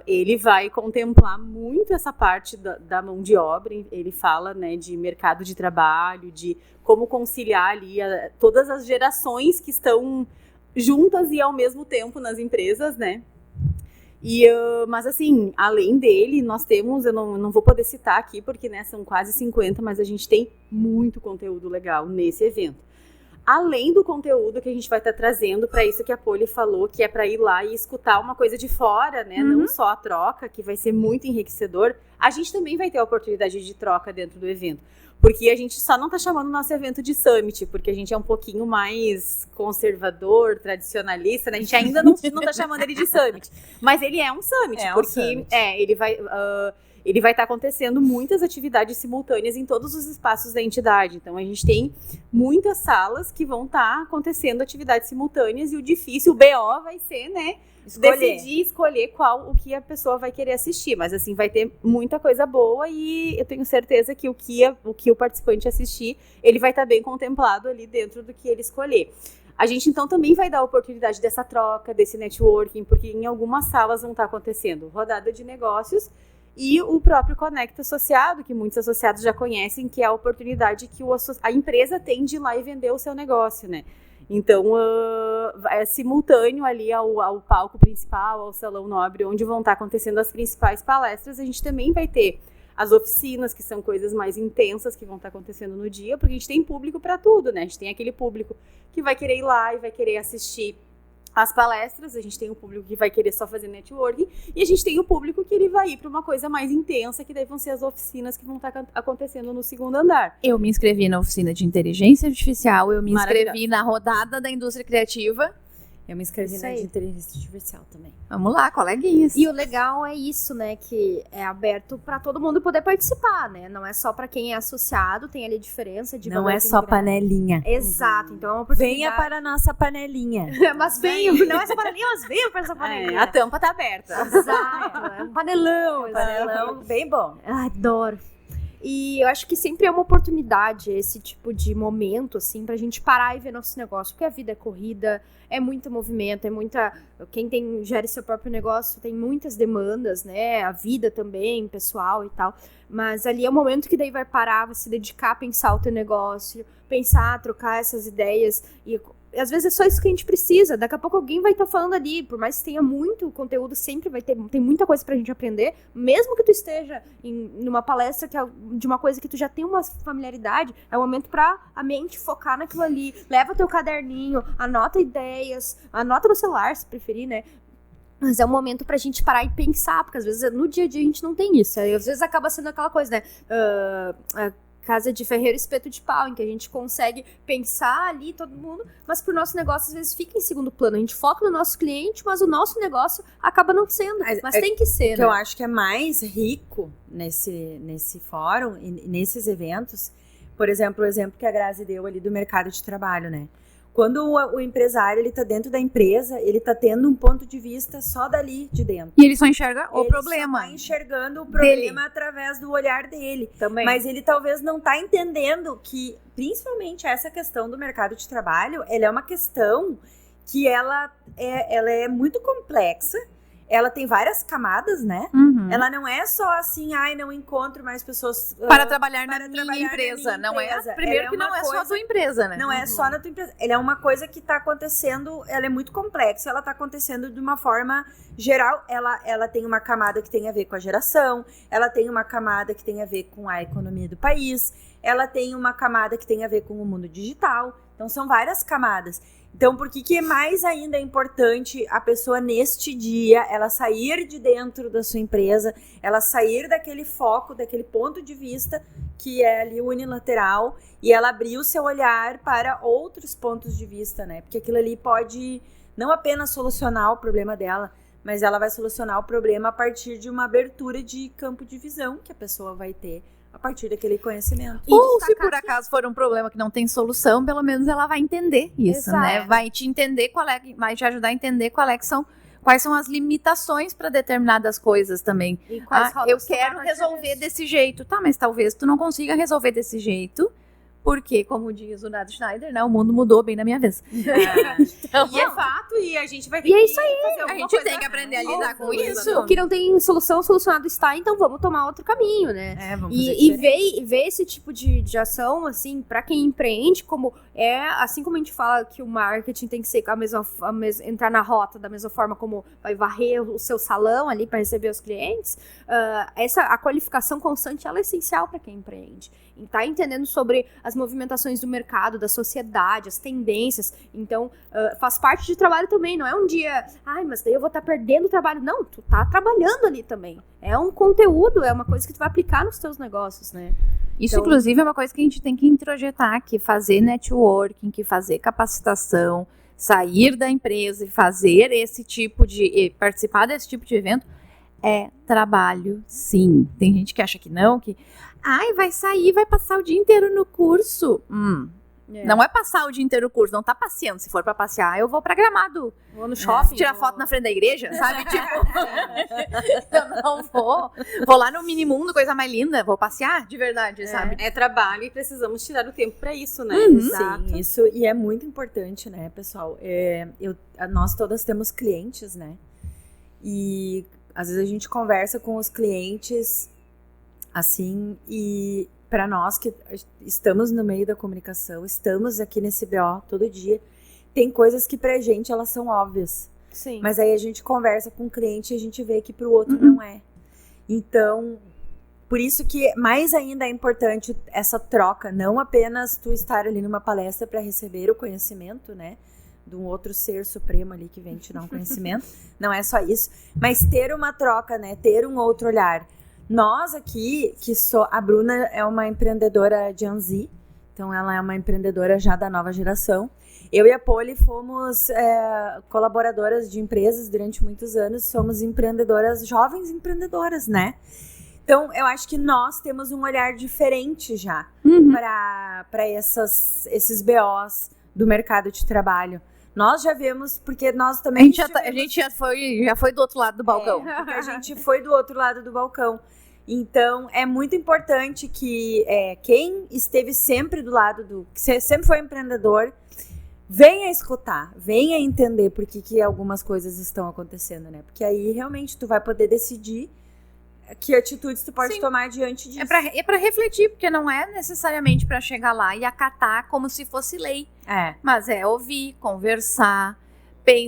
ele vai contemplar muito essa parte da mão de obra. Ele fala, né, de mercado de trabalho, de como conciliar ali todas as gerações que estão juntas e ao mesmo tempo nas empresas, né? Mas assim, além dele, nós temos, eu não vou poder citar aqui porque, né, são quase 50, mas a gente tem muito conteúdo legal nesse evento. Além do conteúdo que a gente vai estar trazendo para isso que a Poli falou, que é para ir lá e escutar uma coisa de fora, né? Não só a troca, que vai ser muito enriquecedor, a gente também vai ter a oportunidade de troca dentro do evento. Porque a gente só não está chamando o nosso evento de Summit, porque a gente é um pouquinho mais conservador, tradicionalista, né? A gente ainda não está chamando ele de Summit. Mas ele é um Summit, porque ele vai estar acontecendo muitas atividades simultâneas em todos os espaços da entidade. Então, a gente tem muitas salas que vão estar acontecendo atividades simultâneas e o difícil, o BO vai ser, né? Decidir escolher o que a pessoa vai querer assistir, mas assim, vai ter muita coisa boa e eu tenho certeza que o que o participante assistir, ele vai estar bem contemplado ali dentro do que ele escolher. A gente então também vai dar a oportunidade dessa troca, desse networking, porque em algumas salas vão estar acontecendo rodada de negócios e o próprio Conecta Associado, que muitos associados já conhecem, que é a oportunidade que a empresa tem de ir lá e vender o seu negócio, né? Então, é simultâneo ali ao palco principal, ao Salão Nobre, onde vão estar acontecendo as principais palestras. A gente também vai ter as oficinas, que são coisas mais intensas que vão estar acontecendo no dia, porque a gente tem público para tudo, né? A gente tem aquele público que vai querer ir lá e vai querer assistir as palestras, a gente tem o público que vai querer só fazer networking, e a gente tem o público que ele vai ir para uma coisa mais intensa, que daí vão ser as oficinas que vão estar acontecendo no segundo andar. Eu me inscrevi na oficina de inteligência artificial, eu me inscrevi na rodada da indústria criativa. Eu me inscrevi na de inteligência artificial também. Vamos lá, coleguinhas. E o legal é isso, né, que é aberto para todo mundo poder participar, né? Não é só para quem é associado, tem ali a diferença de... Não é só panelinha. Exato, então é uma oportunidade... Venha para a nossa panelinha. Mas venham, não é essa panelinha, mas venham para essa panelinha. A tampa tá aberta. Exato, é um panelão. Panelão bem bom. Adoro. E eu acho que sempre é uma oportunidade esse tipo de momento, assim, pra gente parar e ver nosso negócio. Porque a vida é corrida, é muito movimento, é muita... Quem gera seu próprio negócio tem muitas demandas, né? A vida também, pessoal e tal. Mas ali é o momento que daí vai parar, vai se dedicar a pensar o teu negócio, pensar, trocar essas ideias e... Às vezes é só isso que a gente precisa. Daqui a pouco alguém vai estar falando ali. Por mais que tenha muito conteúdo, sempre tem muita coisa pra gente aprender. Mesmo que tu esteja numa palestra que é de uma coisa que tu já tem uma familiaridade, é o momento pra a mente focar naquilo ali. Leva teu caderninho, anota ideias, anota no celular, se preferir, né? Mas é um momento pra gente parar e pensar, porque às vezes no dia a dia a gente não tem isso. Aí, às vezes acaba sendo aquela coisa, né? Casa de ferreiro, espeto de pau, em que a gente consegue pensar ali, todo mundo, mas pro nosso negócio às vezes fica em segundo plano. A gente foca no nosso cliente, mas o nosso negócio acaba não sendo. Mas tem que ser, né? Que eu acho que é mais rico nesse fórum e nesses eventos, por exemplo, o exemplo que a Grazi deu ali do mercado de trabalho, né? Quando o empresário, ele tá dentro da empresa, ele tá tendo um ponto de vista só dali de dentro. E ele só enxerga o problema. Ele só tá enxergando o problema através do olhar dele. Também. Mas ele talvez não tá entendendo que, principalmente essa questão do mercado de trabalho, ela é uma questão que ela é muito complexa, ela tem várias camadas, né? Uhum. Ela não é só assim, ai, não encontro mais pessoas Para trabalhar na para minha trabalhar na empresa. minha Não é, empresa. primeiro Ela é que não uma é só a coisa- tua empresa, né? Não é só na tua empresa. Ela é uma coisa que está acontecendo, ela é muito complexa, ela está acontecendo de uma forma geral. Ela tem uma camada que tem a ver com a geração, ela tem uma camada que tem a ver com a economia do país, ela tem uma camada que tem a ver com o mundo digital. Então, são várias camadas. Então, por que mais ainda é importante a pessoa, neste dia, ela sair de dentro da sua empresa, ela sair daquele foco, daquele ponto de vista que é ali unilateral, e ela abrir o seu olhar para outros pontos de vista, né? Porque aquilo ali pode não apenas solucionar o problema dela, mas ela vai solucionar o problema a partir de uma abertura de campo de visão que a pessoa vai ter a partir daquele conhecimento. Ou se por acaso for um problema que não tem solução, pelo menos ela vai entender isso, Exato. né? Vai te entender vai te ajudar a entender quais são as limitações para determinadas coisas também. E quais Eu rotas tomar quero a partir resolver disso. desse jeito, tá? Mas talvez tu não consiga resolver desse jeito, porque, como diz o Nath Schneider, né? O mundo mudou bem na minha vez. Então, E é fato, e a gente vai ter E é que isso aí, fazer a alguma gente coisa tem que aprender a lidar com Exatamente. isso. O que não tem solução, solucionado está, então vamos tomar outro caminho, né? Vamos E ver esse tipo de ação, assim, pra quem empreende, como assim como a gente fala que o marketing tem que ser entrar na rota da mesma forma como vai varrer o seu salão ali para receber os clientes, a qualificação constante ela é essencial para quem empreende. E tá entendendo sobre as movimentações do mercado, da sociedade, as tendências. Então, faz parte de trabalho também. Não é um dia, ai, mas daí eu vou estar perdendo o trabalho. Não, tu tá trabalhando ali também. É um conteúdo, é uma coisa que tu vai aplicar nos teus negócios, né? Isso, Então- inclusive, é uma coisa que a gente tem que introjetar, que fazer networking, que fazer capacitação, sair da empresa e fazer participar desse tipo de evento é trabalho, sim. Tem gente que acha que não, vai sair, vai passar o dia inteiro no curso. Não é passar o dia inteiro no curso, não tá passeando. Se for pra passear, eu vou pra Gramado. Vou no shopping. Tirar foto na frente da igreja, sabe? Eu não vou. Vou lá no Minimundo, coisa mais linda. Vou passear, de verdade, sabe? É trabalho e precisamos tirar o tempo pra isso, né? Sim, isso, e é muito importante, né, pessoal? Nós todas temos clientes, né? E às vezes a gente conversa com os clientes, assim, e para nós que estamos no meio da comunicação, estamos aqui nesse BO todo dia, tem coisas que pra gente elas são óbvias. Sim. Mas aí a gente conversa com o cliente e a gente vê que pro outro não é. Então, por isso que mais ainda é importante essa troca, não apenas tu estar ali numa palestra para receber o conhecimento, né, de um outro ser supremo ali que vem te dar um conhecimento, não é só isso, mas ter uma troca, né, ter um outro olhar. Nós aqui, a Bruna é uma empreendedora Gen Z, então ela é uma empreendedora já da nova geração. Eu e a Poli fomos colaboradoras de empresas durante muitos anos, somos empreendedoras, jovens empreendedoras, né? Então, eu acho que nós temos um olhar diferente já para esses BOs do mercado de trabalho. Nós já vemos, porque nós também... A gente já foi do outro lado do balcão. Porque a gente foi do outro lado do balcão. Então, é muito importante que quem esteve sempre do lado que sempre foi empreendedor, venha escutar, venha entender por que algumas coisas estão acontecendo, né? Porque aí, realmente, tu vai poder decidir que atitudes tu pode tomar diante disso. É pra refletir, porque não é necessariamente pra chegar lá e acatar como se fosse lei. Mas é ouvir, conversar,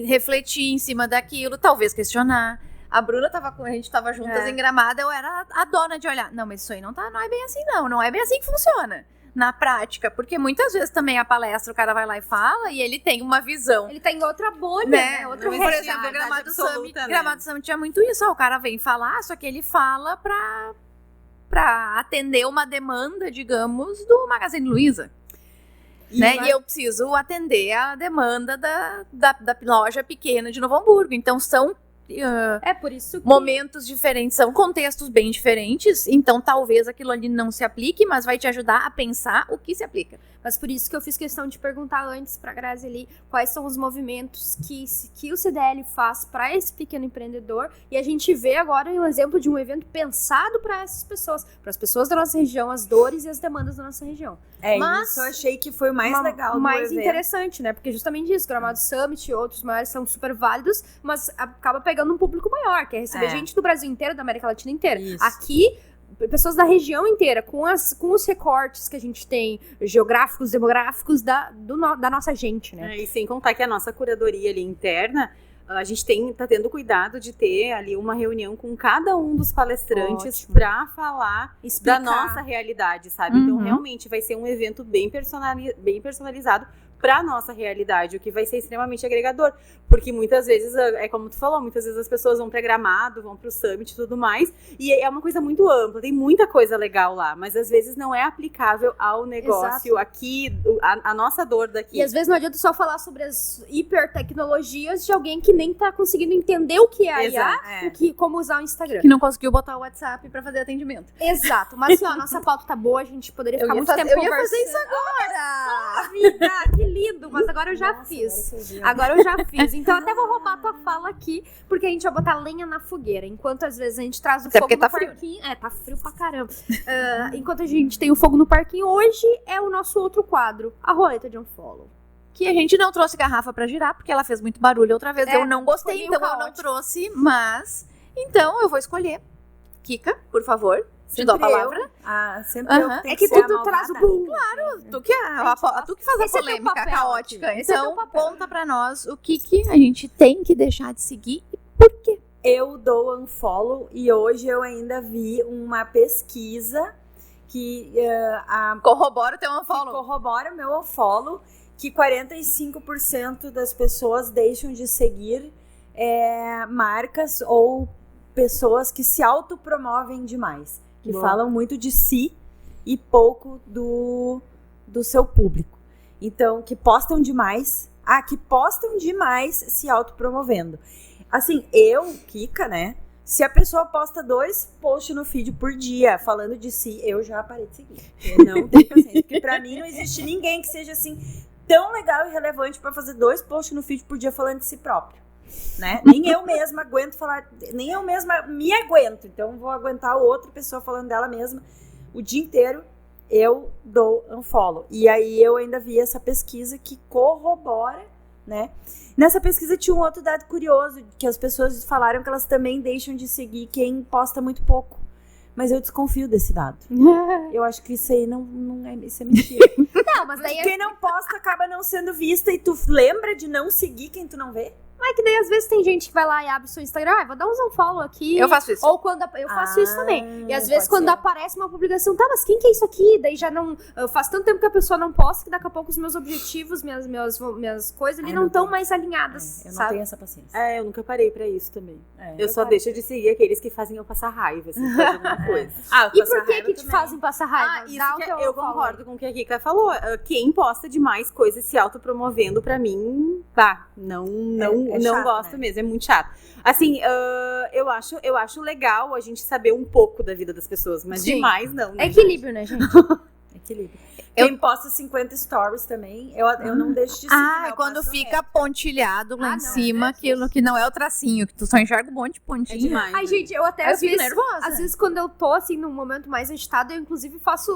refletir em cima daquilo, talvez questionar. A Bruna a gente tava juntas em Gramado, eu era a dona de olhar. Não, mas isso aí não é bem assim, não é bem assim que funciona na prática, porque muitas vezes também a palestra o cara vai lá e fala e ele tem uma visão. Ele tá em outra bolha, né? Outra Por realidade. exemplo, o Gramado absoluta, Summit, né? Gramado Summit tinha muito isso. O cara vem falar, só que ele fala pra atender uma demanda, digamos, do Magazine Luiza. E eu preciso atender a demanda da loja pequena de Novo Hamburgo. Então, são por isso que... momentos diferentes, são contextos bem diferentes. Então, talvez aquilo ali não se aplique, mas vai te ajudar a pensar o que se aplica. Mas por isso que eu fiz questão de perguntar antes pra Grazi ali quais são os movimentos que o CDL faz para esse pequeno empreendedor. E a gente vê agora um exemplo de um evento pensado para essas pessoas, para as pessoas da nossa região, as dores e as demandas da nossa região. Mas isso eu achei que foi o mais legal do mais evento. interessante, né? Porque justamente isso, Gramado Summit e outros maiores são super válidos, mas acaba pegando pegando um público maior, que é receber gente do Brasil inteiro, da América Latina inteira. Isso. Aqui, pessoas da região inteira, com os recortes que a gente tem, geográficos, demográficos da nossa gente, né? E sem contar que a nossa curadoria ali interna, a gente tá tendo cuidado de ter ali uma reunião com cada um dos palestrantes para falar Explicar. da nossa realidade, sabe? Então, realmente vai ser um evento bem personalizado para nossa realidade, o que vai ser extremamente agregador, porque muitas vezes, é como tu falou, muitas vezes as pessoas vão para Gramado, vão para o Summit e tudo mais, e é uma coisa muito ampla, tem muita coisa legal lá, mas às vezes não é aplicável ao negócio aqui, a nossa dor daqui. E às vezes não adianta só falar sobre as hipertecnologias de alguém que nem tá conseguindo entender o que é a IA, como usar o Instagram. Que não conseguiu botar o WhatsApp pra fazer atendimento. Exato, mas assim, ó, a nossa pauta tá boa, a gente poderia ficar muito tempo conversando. Eu ia fazer isso agora! Amiga, que lindo, mas agora eu já fiz. Agora eu já fiz. Então até vou roubar a tua fala aqui, porque a gente vai botar lenha na fogueira. Enquanto às vezes a gente traz o Até fogo porque no tá frio. parquinho. Tá frio pra caramba. Enquanto a gente tem o fogo no parquinho, hoje é o nosso outro quadro, a roleta de unfollow. Que a gente não trouxe garrafa pra girar, porque ela fez muito barulho outra vez. Eu não gostei, foi então meio eu não caótico. trouxe, mas... Então eu vou escolher. Kika, por favor, te dou a palavra. Sempre eu que tenho É que ser a tu traz o malvada. boom. Tu que faz a Esse é teu polêmica papel caótica. aqui. Esse é teu Então, papel. conta pra nós o que a gente tem que deixar de seguir e por quê. Eu dou unfollow e hoje eu ainda vi uma pesquisa que Corrobora o teu unfollow. corrobora o meu unfollow, que 45% das pessoas deixam de seguir marcas ou pessoas que se autopromovem demais, que falam muito de si e pouco do seu público. Então, que postam demais se autopromovendo. Assim, Kika, né? Se a pessoa posta 2 posts no feed por dia falando de si, eu já parei de seguir. Eu não tenho paciência, porque pra mim não existe ninguém que seja assim tão legal e relevante pra fazer 2 posts no feed por dia falando de si próprio, né? Nem eu mesma aguento falar, nem eu mesma me aguento, então vou aguentar outra pessoa falando dela mesma o dia inteiro. Eu dou unfollow. E aí eu ainda vi essa pesquisa que corrobora, né? Nessa pesquisa tinha um outro dado curioso, que as pessoas falaram que elas também deixam de seguir quem posta muito pouco. Mas eu desconfio desse dado. Eu acho que isso aí não é, isso é mentira. Não, mas daí Quem não posta acaba não sendo vista e tu lembra de não seguir quem tu não vê? é que daí às vezes tem gente que vai lá e abre o seu Instagram, vou dar uns unfollow aqui. Eu faço isso. Ou quando eu faço isso também. E às vezes pode quando ser. aparece uma publicação, tá, mas quem que é isso aqui? Daí já não... Faz tanto tempo que a pessoa não posta que daqui a pouco os meus objetivos, minhas coisas ali não estão mais alinhadas, Eu não sabe? tenho essa paciência. Eu nunca parei pra isso também. Eu só parei. deixo de seguir aqueles que fazem eu passar raiva, assim, fazer alguma coisa. E por que te fazem passar raiva? Isso Dá o que teu eu unfollow. concordo com o que a Kika falou. Quem posta demais coisas se autopromovendo, pra mim, não chato, gosto né? mesmo, é muito chato. Assim, eu acho legal a gente saber um pouco da vida das pessoas, mas Sim. demais não, né? É equilíbrio, né, gente? Equilíbrio. Quem posta 50 stories também, eu não deixo de seguir. Ah, eu e quando passo fica pontilhado lá em não, cima, aquilo que não é o tracinho, que tu só enxerga um monte de pontinho. demais. Ai, gente, eu até Eu às fico vezes... nervosa. Às vezes, quando eu tô, assim, num momento mais agitado, eu, inclusive, faço,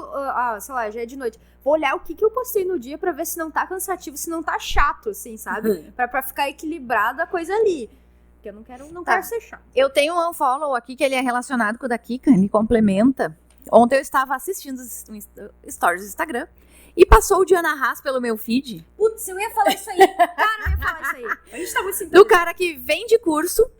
sei lá, já é de noite. Vou olhar o que eu postei no dia pra ver se não tá cansativo, se não tá chato, assim, sabe? pra ficar equilibrada a coisa ali. Porque eu não quero ser chato. Eu tenho um unfollow aqui que ele é relacionado com o da Kika, ele complementa. Ontem eu estava assistindo os stories do Instagram e passou o Diana Haas pelo meu feed. Putz, eu ia falar isso aí. Cara, eu ia falar isso aí. A gente tá muito Do sintonizado. cara que vende curso,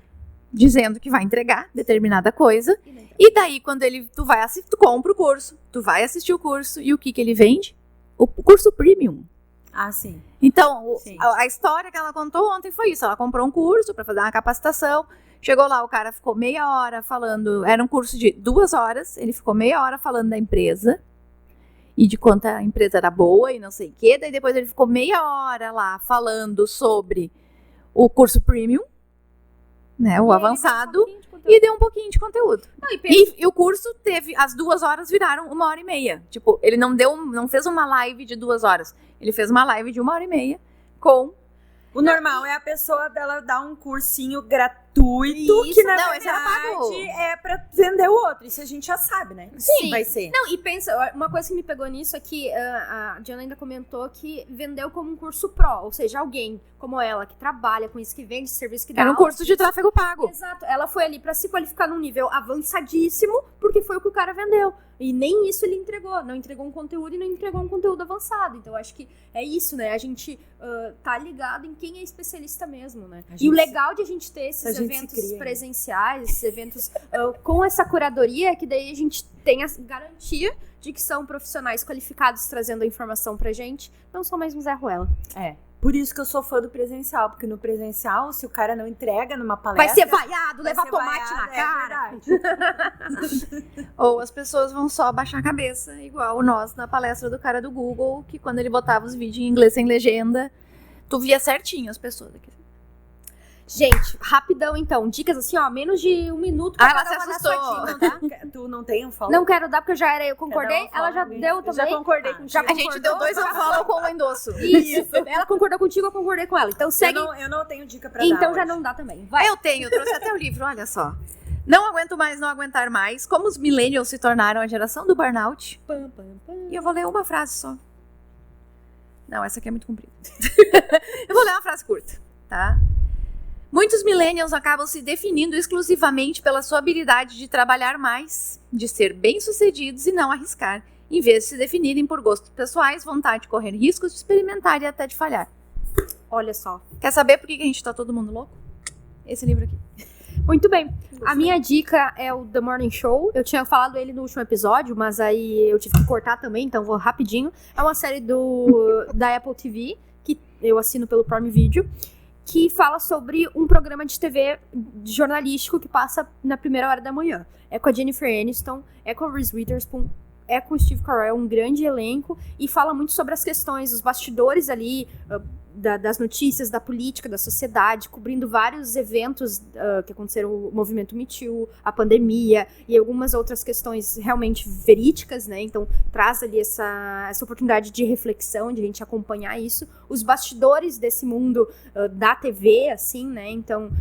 dizendo que vai entregar determinada coisa. E daí, quando tu compra o curso, tu vai assistir o curso, e o que ele vende? O curso premium. Ah, sim. Então, Sim. a história que ela contou ontem foi isso. Ela comprou um curso para fazer uma capacitação. Chegou lá, o cara ficou meia hora falando. Era um curso de 2 horas. Ele ficou meia hora falando da empresa. E de quanto a empresa era boa e não sei o quê. Daí depois ele ficou meia hora lá falando sobre o curso premium, né? O avançado. E deu um pouquinho de conteúdo. E o curso teve, as 2 horas viraram 1h30. Tipo, ele não fez uma live de 2 horas. Ele fez uma live de 1h30 com O normal é a pessoa dela dar um cursinho gratuito, Isso, que na não, esse ela pagou. verdade é pra vender o outro. Isso a gente já sabe, né? Sim. Vai ser. Não, e pensa, uma coisa que me pegou nisso é que a Diana ainda comentou que vendeu como um curso pró, ou seja, alguém como ela, que trabalha com isso, que vende serviço, que dá Era um aula. curso de tráfego pago. Exato, ela foi ali pra se qualificar num nível avançadíssimo, porque foi o que o cara vendeu. E nem isso ele entregou, não entregou um conteúdo e não entregou um conteúdo avançado. Então, acho que é isso, né? A gente tá ligado em quem é especialista mesmo, né? A E gente o legal de a gente ter esses a gente se eventos cria, né? presenciais, esses eventos com essa curadoria, é que daí a gente tem a garantia de que são profissionais qualificados trazendo a informação pra gente, não só mais um Zé Ruela. Por isso que eu sou fã do presencial, porque no presencial, se o cara não entrega numa Vai palestra... ser vaiado, vai levar ser tomate vaiado, na cara. verdade. Ou as pessoas vão só baixar a cabeça, igual nós na palestra do cara do Google, que quando ele botava os vídeos em inglês sem legenda, tu via certinho as pessoas aqui. Gente, rapidão então, dicas assim, ó, menos de 1 minuto pra ela cada se uma dar assustou. sua dica, tá? Tu não tem um follow? Não quero dar porque eu já era, eu concordei, Quer dar uma ela já follow? deu Eu também. já concordei contigo. Já A gente deu 2 unfollow com o endosso. Isso, ela concordou contigo, eu concordei com ela. Então segue, Eu não tenho dica pra dar então já hoje. não dá também. Vai. Eu trouxe até o livro, olha só. Não aguento mais, não aguentar mais. Como os millennials se tornaram a geração do burnout. E eu vou ler uma frase só. Não, essa aqui é muito comprida. Eu vou ler uma frase curta, tá? Muitos millennials acabam se definindo exclusivamente pela sua habilidade de trabalhar mais, de ser bem-sucedidos e não arriscar, em vez de se definirem por gostos pessoais, vontade de correr riscos, de experimentar e até de falhar. Olha só. Quer saber por que a gente tá todo mundo louco? Esse livro aqui. Muito bem. A minha dica é o The Morning Show. Eu tinha falado ele no último episódio, mas aí eu tive que cortar também, então vou rapidinho. É uma série da Apple TV, que eu assino pelo Prime Video, que fala sobre um programa de TV jornalístico que passa na primeira hora da manhã. É com a Jennifer Aniston, é com a Reese Witherspoon, é com o Steve Carell, um grande elenco, e fala muito sobre as questões, os bastidores ali, das notícias, da política, da sociedade, cobrindo vários eventos que aconteceram, o movimento Me Too, a pandemia e algumas outras questões realmente verídicas, né? Então, traz ali essa oportunidade de reflexão, de a gente acompanhar isso. Os bastidores desse mundo da TV, assim, né? Então,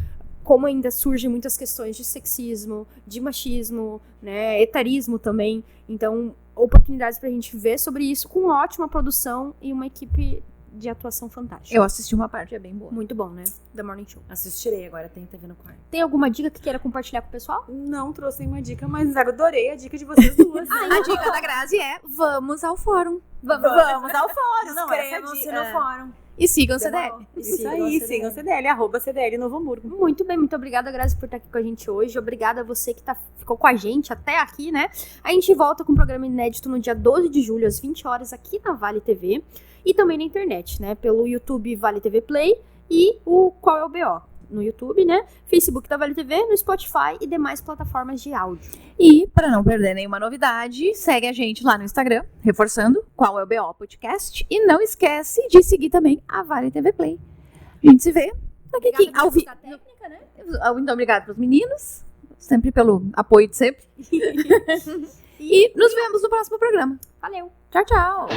como ainda surgem muitas questões de sexismo, de machismo, né? Etarismo também. Então, oportunidades pra gente ver sobre isso com ótima produção e uma equipe de atuação fantástica. Eu assisti uma parte, é bem boa. Muito bom, né? The Morning Show. Assistirei agora, tem TV no quarto. Tem alguma dica que queira compartilhar com o pessoal? Não trouxe nenhuma dica, mas adorei a dica de vocês duas. A dica da Grazi é: vamos ao fórum. Vamos ao fórum, não, essa inscrevam-se dica- no fórum. E sigam o CDL. Demorou. Isso aí, sigam o CDL, @CDL Novo Hamburgo. Muito bem, muito obrigada, Grazi, por estar aqui com a gente hoje. Obrigada a você que ficou com a gente até aqui, né? A gente volta com um programa inédito no dia 12 de julho, às 20 horas, aqui na Vale TV. E também na internet, né? Pelo YouTube Vale TV Play e o Qual é o BO? No YouTube, né? Facebook da Vale TV, no Spotify e demais plataformas de áudio. E, para não perder nenhuma novidade, segue a gente lá no Instagram, reforçando Qual é o BO Podcast. E não esquece de seguir também a Vale TV Play. A gente se vê daqui Obrigada, ao vivo. da técnica, né? Muito obrigada para os meninos, sempre pelo apoio de sempre. E nos vemos no próximo programa. Valeu! Tchau, tchau!